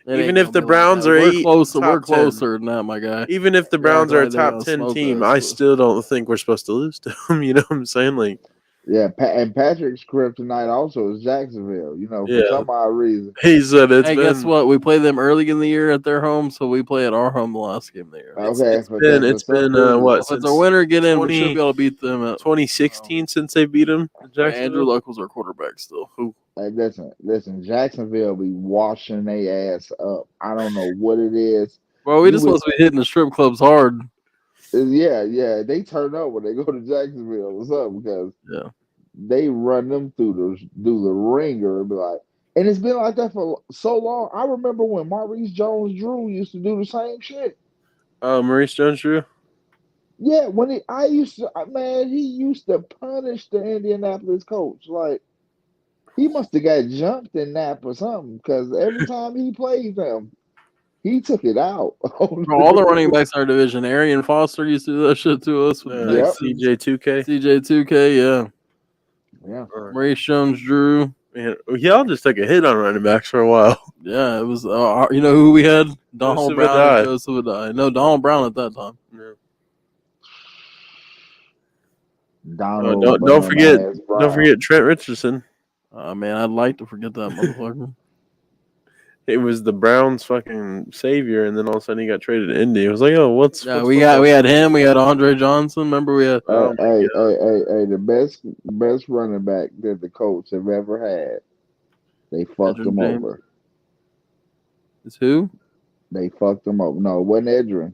even if the Browns are we're closer. We're top 10. closer than that, my guy. Even if the You're Browns are a acting like top they're 10 gonna team, smoke I us. still don't think we're supposed to lose to them. You know what I'm saying? Like, Yeah, and Patrick's kryptonite also is Jacksonville. You know, for Yeah. some odd reason. he said Hey, guess what? We play them early in the year at their home, so we play at our home the last game of the year. Okay, It's been what, If it's a winner, get in. We should 20 be able to beat them. At 2016 since they beat them. Andrew Luck was our quarterback still. Who? Hey, listen. Jacksonville be washing their ass up. I don't know what it is. Well, we just supposed to be hitting the strip clubs hard. Yeah. They turn up when they go to Jacksonville. What's up? Because they run them through the ringer and be like, and it's been like that for so long. I remember when Maurice Jones-Drew used to do the same shit. Maurice Jones-Drew? Yeah, when he used to punish the Indianapolis coach. Like, he must have got jumped in Nap or something because every time he played them, he took it out. Bro, all the running backs in our division. Arian Foster used to do that shit to us. With the Yep. Texans. CJ2K. CJ2K, Yeah. Maurice Jones-Drew. Man, y'all just took a hit on running backs for a while. Yeah, it was. You know who we had? Donald Joseph Brown. Adai. And Joseph Adai. No, Donald Brown at that time. Yeah. Donald, Don't forget Trent Richardson. Man, I'd like to forget that motherfucker. It was the Browns' fucking savior, and then all of a sudden he got traded to Indy. It was like, oh, what's we had him. We had Andre Johnson. Remember we had. Hey, the best running back that the Colts have ever had. They fucked him James. over. It's who? They fucked him up. No, it wasn't Edrin.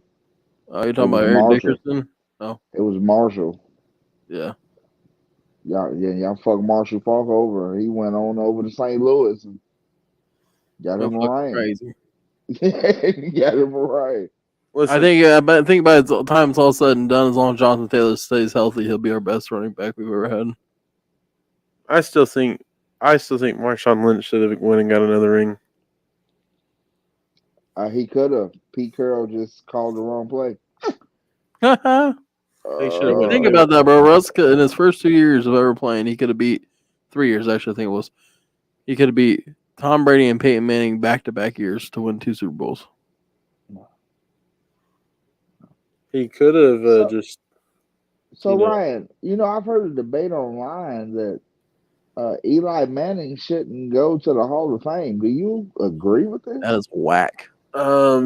Oh, you're talking It was about Eric Marshall. Dickerson? It was Marshall. Yeah. Y'all fucked Marshall Falk over. He went on over to St. Louis and got him a ring. Crazy. You got him right. Listen, I think by the time it's all said and done, as long as Jonathan Taylor stays healthy, he'll be our best running back we've ever had. I still think Marshawn Lynch should have went and got another ring. He could have. Pete Carroll just called the wrong play. He should have went Think play about with- that, bro. Russ in his first 2 years of ever playing, he could have beat 3 years. Actually, I think it was. He could have beat Tom Brady and Peyton Manning back-to-back years to win 2 Super Bowls. He could have So- just. So You know. Ryan, I've heard a debate online that Eli Manning shouldn't go to the Hall of Fame. Do you agree with this? That is whack.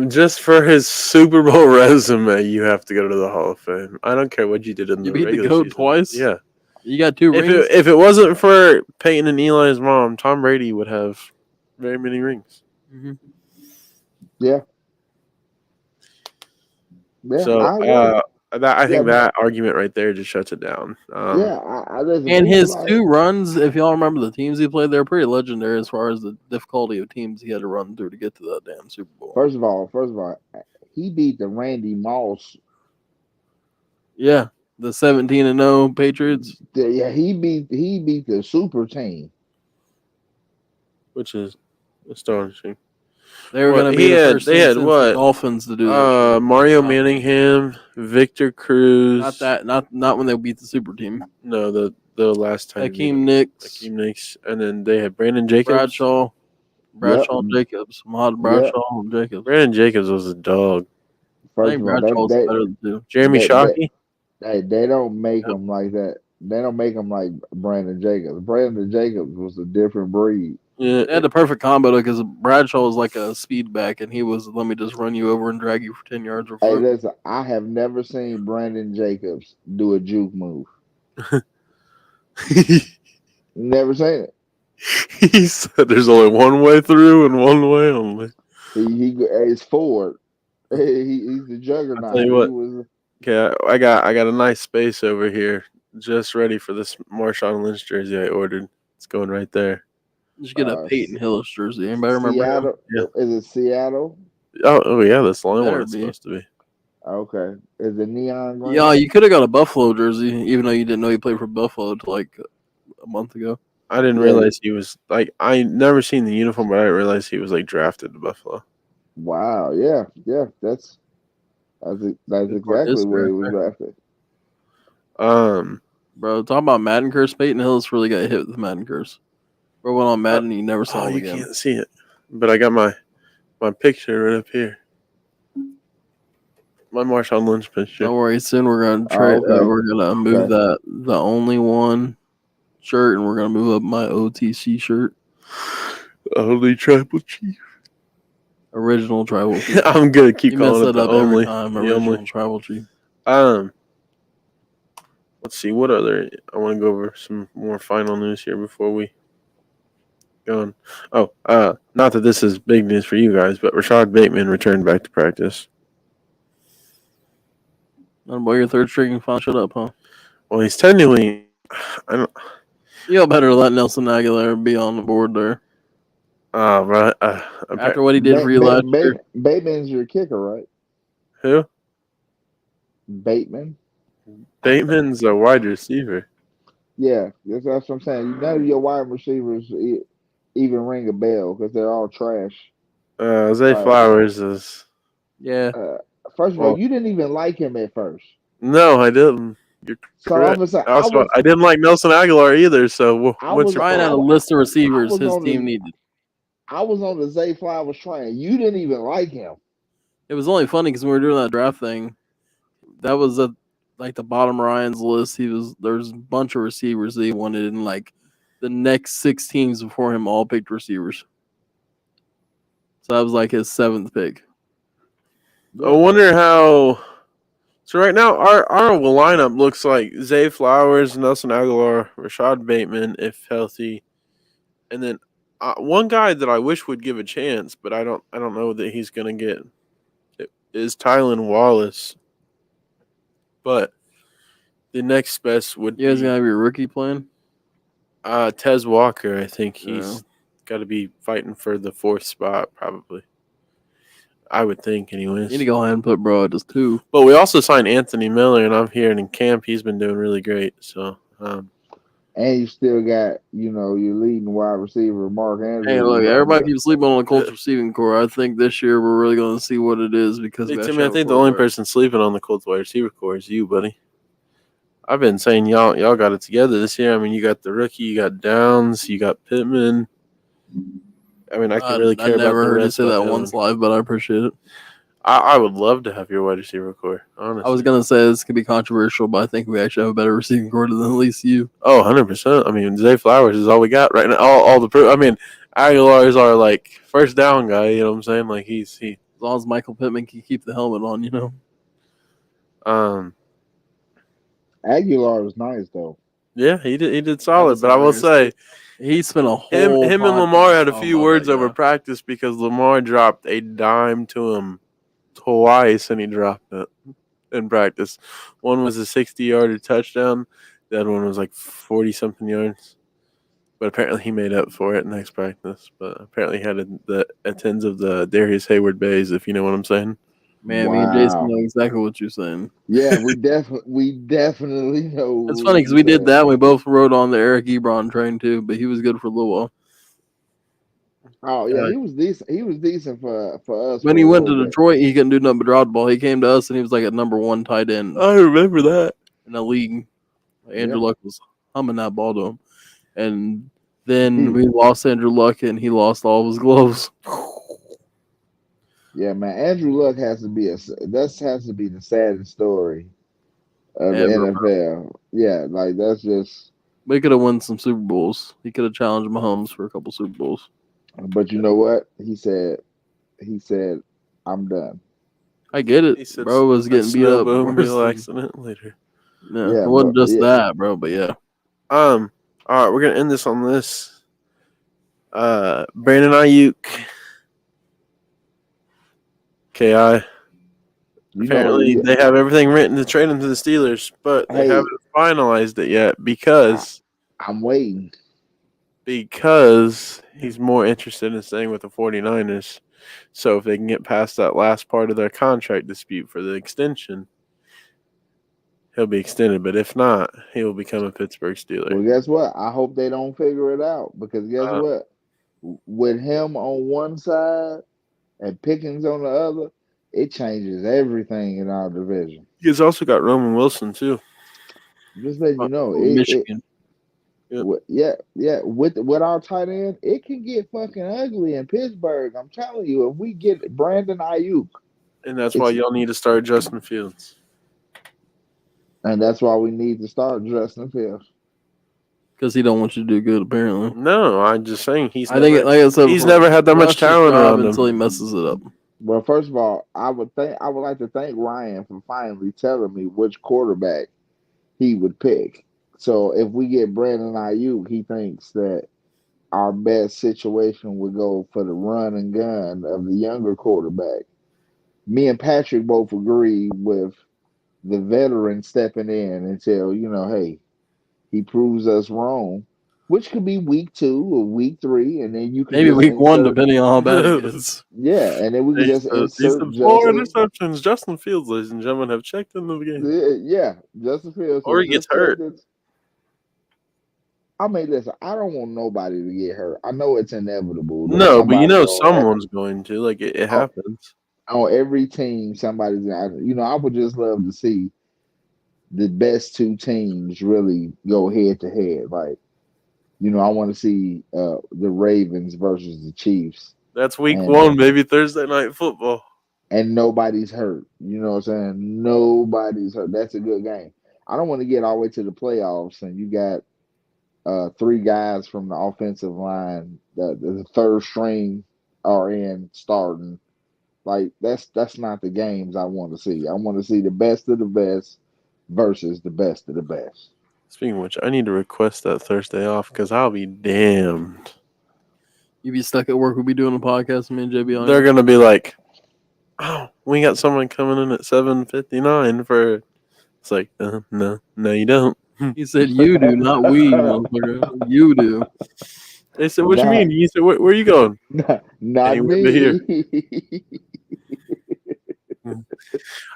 Just for his Super Bowl resume, you have to go to the Hall of Fame. I don't care what you did in You the beat the regular GOAT season. twice? Yeah. You got 2 If rings. it wasn't for Peyton and Eli's mom, Tom Brady would have very many rings. Mhm. Yeah. Yeah, So I agree. I think but- that argument right there just shuts it down. I listen. And people his like- 2 runs, if y'all remember the teams he played, they're pretty legendary as far as the difficulty of teams he had to run through to get to that damn Super Bowl. First of all, he beat the Randy Moss. Yeah, the 17-0 Patriots. Yeah, he beat the super team. Which is astonishing. They were What, going to he be the had- first they team had since what? the Dolphins to do that. Mario Manningham, Victor Cruz. Not when they beat the super team. No, the last time. Hakeem Nicks, Hakeem Nicks, and then they had Brandon Jacobs. Bradshaw Jacobs, Mahad Bradshaw Jacobs. Brandon Jacobs was a dog. I First think of all, Bradshaw's they, better than 2. Jeremy They- Shockey. they don't make him like that. They don't make him like Brandon Jacobs. Brandon Jacobs was a different breed. Yeah, They had the perfect combo because Bradshaw was like a speed back, and he was let me just run you over and drag you for 10 yards. Or Hey, 4. listen, I have never seen Brandon Jacobs do a juke move. Never seen it. he said there's only one way through and one way only. He's forward. He's the juggernaut. tell you what. He was, Okay, I got a nice space over here, just ready for this Marshawn Lynch jersey I ordered. It's going right there. You should get a Peyton Hillis jersey. Anybody remember him? Seattle. Yeah. Is it Seattle? Oh yeah, that's the only one Better it's be. supposed to be. Okay. Is it neon green? Yeah, you could have got a Buffalo jersey, even though you didn't know he played for Buffalo until like a month ago. I didn't Yeah. realize he was like I never seen the uniform, but I didn't realize he was like drafted to Buffalo. Wow. Yeah. That's exactly where he was drafted. Bro, talking about Madden curse, Peyton Hillis really got hit with the Madden curse. Bro went on Madden, you never saw him you again. can't see it, but I got my picture right up here. My Marshawn Lynch picture. Don't worry, soon we're gonna trade. okay. We're gonna move Okay. the only one shirt, and we're gonna move up my OTC shirt, Only tribal chief. original tribal chief. I'm gonna keep You mess calling it that the up only. every time. the Original only. tribal chief. Let's see what other. I want to go over some more final news here before we go on. Oh, not that this is big news for you guys, but Rashad Bateman returned back to practice. Boy, your third string can finally shut up, huh? Well, he's technically. I don't. You better let Nelson Aguilar be on the board there. Right. After what he did for you last year. Bateman's your kicker, right? Who? Bateman. Bateman's a wide receiver. Yeah, that's what I'm saying. None of your wide receivers even ring a bell because they're all trash. Zay Right. Flowers is. Yeah. First of all, Well- you didn't even like him at first. No, I didn't. You're So correct. I'm saying, Also, I didn't like Nelson Aguilar either. So I what's was- your Ryan had a problem? list of receivers was his on the- team needed. I was on the Zay Flowers train. You didn't even like him. It was only funny because when we were doing that draft thing, that was like the bottom of Ryan's list. There's a bunch of receivers that he wanted, and like the next 6 teams before him all picked receivers. So that was like his 7th pick. I wonder how. So right now, our lineup looks like Zay Flowers, Nelson Aguilar, Rashad Bateman, if healthy, and then one guy that I wish would give a chance, but I don't know that he's gonna get is Tylan Wallace. But the next best would You guys be gonna have your rookie playing? Tez Walker. I think he's Yeah. got to be fighting for the 4th spot probably. I would think, anyways. You need to go ahead and put bro at just 2. But we also signed Anthony Miller, and I'm hearing in camp he's been doing really great. So, And you still got, your leading wide receiver, Mark Andrews. Hey, look, everybody keeps sleeping on the Colts receiving core. I think this year we're really going to see what it is because I think the only person sleeping on the Colts wide receiver core is you, buddy. I've been saying y'all got it together this year. I mean, you got the rookie, you got Downs, you got Pittman. I mean, I can really care about the rest. I never heard you say that once live, but I appreciate it. I would love to have your wide receiver core, honestly. I was going to say this could be controversial, but I think we actually have a better receiving core than at least you. Oh, 100%. I mean, Zay Flowers is all we got right now. All the proof. I mean, Aguilar is our, first down guy, you know what I'm saying? Like, he. As long as Michael Pittman can keep the helmet on, Aguilar was nice, though. Yeah, he did solid, but I will say he spent a whole him and Lamar had a few words over practice because Lamar dropped a dime to him twice, and he dropped it in practice. One was a 60-yard touchdown. The other one was 40-something yards. But apparently he made up for it next practice. But apparently he had the tens of the Darius Hayward Bays, if you know what I'm saying. Man, me and Jason know exactly what you're saying. Yeah, we definitely know. It's funny because we did that. We both rode on the Eric Ebron train too, but he was good for a little while. Oh yeah, he was decent. He was decent for us. When he went to Detroit, he couldn't do nothing but drop the ball. He came to us and he was at number 1 tight end. I remember that in the league. Andrew Luck was humming that ball to him, and then we lost Andrew Luck and he lost all of his gloves. Yeah, man, Andrew Luck has to be the saddest story of the NFL. Yeah, that's just. We could have won some Super Bowls. He could have challenged Mahomes for a couple Super Bowls. But you know what? He said, I'm done. I get it. Bro was getting beat up. Real accident later. Yeah, it wasn't just that, bro, but yeah. All right, we're gonna end this on this. Brandon Aiyuk. KI. Apparently, they have everything written to trade him to the Steelers, but they haven't finalized it yet because I'm waiting. Because he's more interested in staying with the 49ers. So if they can get past that last part of their contract dispute for the extension, he'll be extended. But if not, he will become a Pittsburgh Steeler. Well, guess what? I hope they don't figure it out because guess what? With him on one side and Pickens on the other, it changes everything in our division. He's also got Roman Wilson, too. Just let you know. Michigan. With our tight end, it can get fucking ugly in Pittsburgh. I'm telling you, if we get Brandon Aiyuk. And that's why y'all need to start Justin Fields. And that's why we need to start Justin Fields. Because he don't want you to do good, apparently. No, I'm just saying he's never had that much talent around him until he messes it up. Well, first of all, I would like to thank Ryan for finally telling me which quarterback he would pick. So if we get Brandon Aiyuk, he thinks that our best situation would go for the run and gun of the younger quarterback. Me and Patrick both agree with the veteran stepping in until, hey, he proves us wrong, which could be week 2 or week 3, and then you can maybe week 1, depending on how bad it is. Yeah, and then we can just insert Justin. 4 interceptions. Justin Fields, ladies and gentlemen, have checked in the game. Yeah, Justin Fields. Or he gets hurt. I mean, listen, I don't want nobody to get hurt. I know it's inevitable. No, but someone's going to. It happens. On every team, somebody's going to. I would just love to see the best 2 teams really go head to head. I want to see the Ravens versus the Chiefs. That's week 1, maybe Thursday night football. And nobody's hurt. You know what I'm saying? Nobody's hurt. That's a good game. I don't want to get all the way to the playoffs and you got 3 guys from the offensive line, the third string are in starting. That's not the games I want to see. I want to see the best of the best versus the best of the best. Speaking of which, I need to request that Thursday off because I'll be damned. You be stuck at work, we'll be doing a podcast, me and JB on. They're going to be like, oh, we got someone coming in at 7:59 for. It's like, no, you don't. He said you do, not we, motherfucker. You do. They said, "What you Not, mean?" You said, "Where are you going?" not Anywhere but here. me.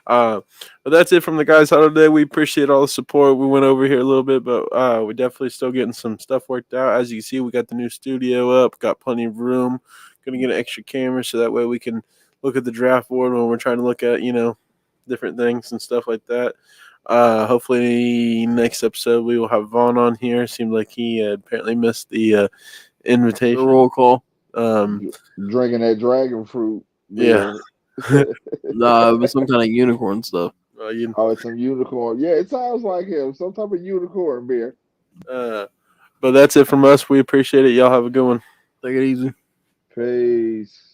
But that's it from the guys huddle today. We appreciate all the support. We went over here a little bit, but we're definitely still getting some stuff worked out. As you can see, we got the new studio up, got plenty of room. Gonna get an extra camera so that way we can look at the draft board when we're trying to look at different things and stuff like that. Hopefully next episode we will have Vaughn on here. Seemed like he apparently missed the The invitation. roll call. Drinking that dragon fruit. Yeah. Nah, it was some kind of unicorn stuff. Oh, it's some unicorn. Yeah, it sounds like him. Some type of unicorn beer. But that's it from us. We appreciate it. Y'all have a good one. Take it easy. Peace.